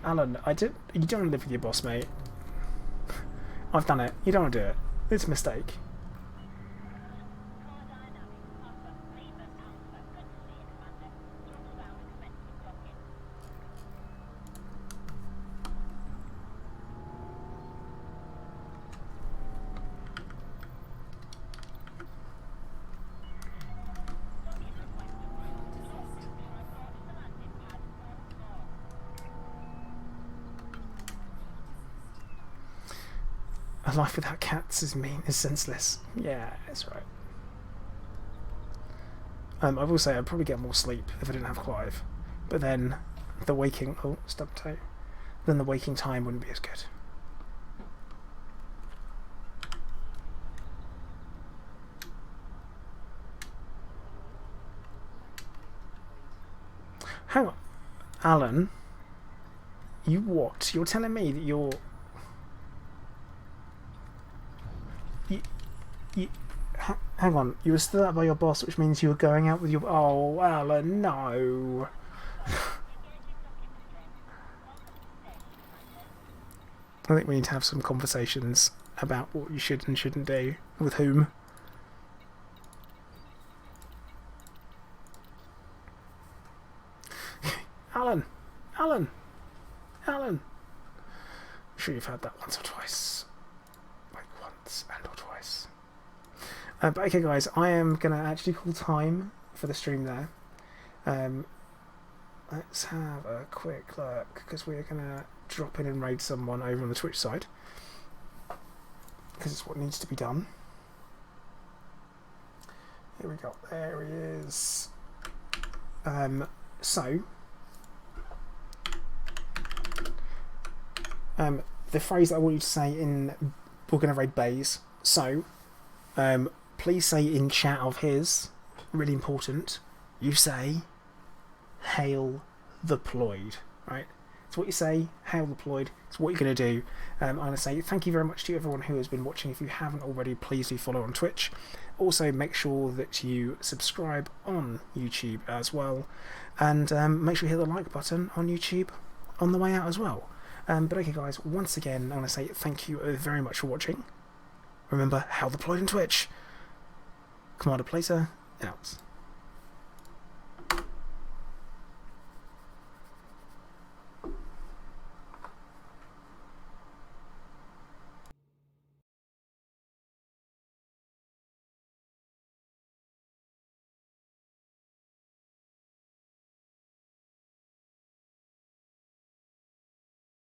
Alan, you don't want to live with your boss, mate. I've done it. You don't want to do it. It's a mistake. A life without cats is senseless. Yeah, that's right. I will say I'd probably get more sleep if I didn't have Clive, but then the waking... Oh, stub toe. Then the waking time wouldn't be as good. Hang on. Alan, you what? You're telling me that you're... Hang on, you were stood up by your boss, which means you were going out with your... Oh, Alan, no. I think we need to have some conversations about what you should and shouldn't do. With whom. Alan! Alan! Alan! I'm sure you've had that once or twice. Like once and or twice. But okay guys, I am going to actually call time for the stream there. Let's have a quick look, because we're going to drop in and raid someone over on the Twitch side. Because it's what needs to be done. Here we go, there he is. The phrase that I want you to say in we're going to raid bays. So, please say in chat of his, really important, you say, hail the Ploid, right? It's what you say, hail the Ploid, it's what you're going to do. I'm going to say thank you very much to everyone who has been watching. If you haven't already, please do follow on Twitch. Also, make sure that you subscribe on YouTube as well. And make sure you hit the like button on YouTube on the way out as well. But okay guys, once again, I'm going to say thank you very much for watching. Remember, hail the Ploid on Twitch. Commander Placer, out.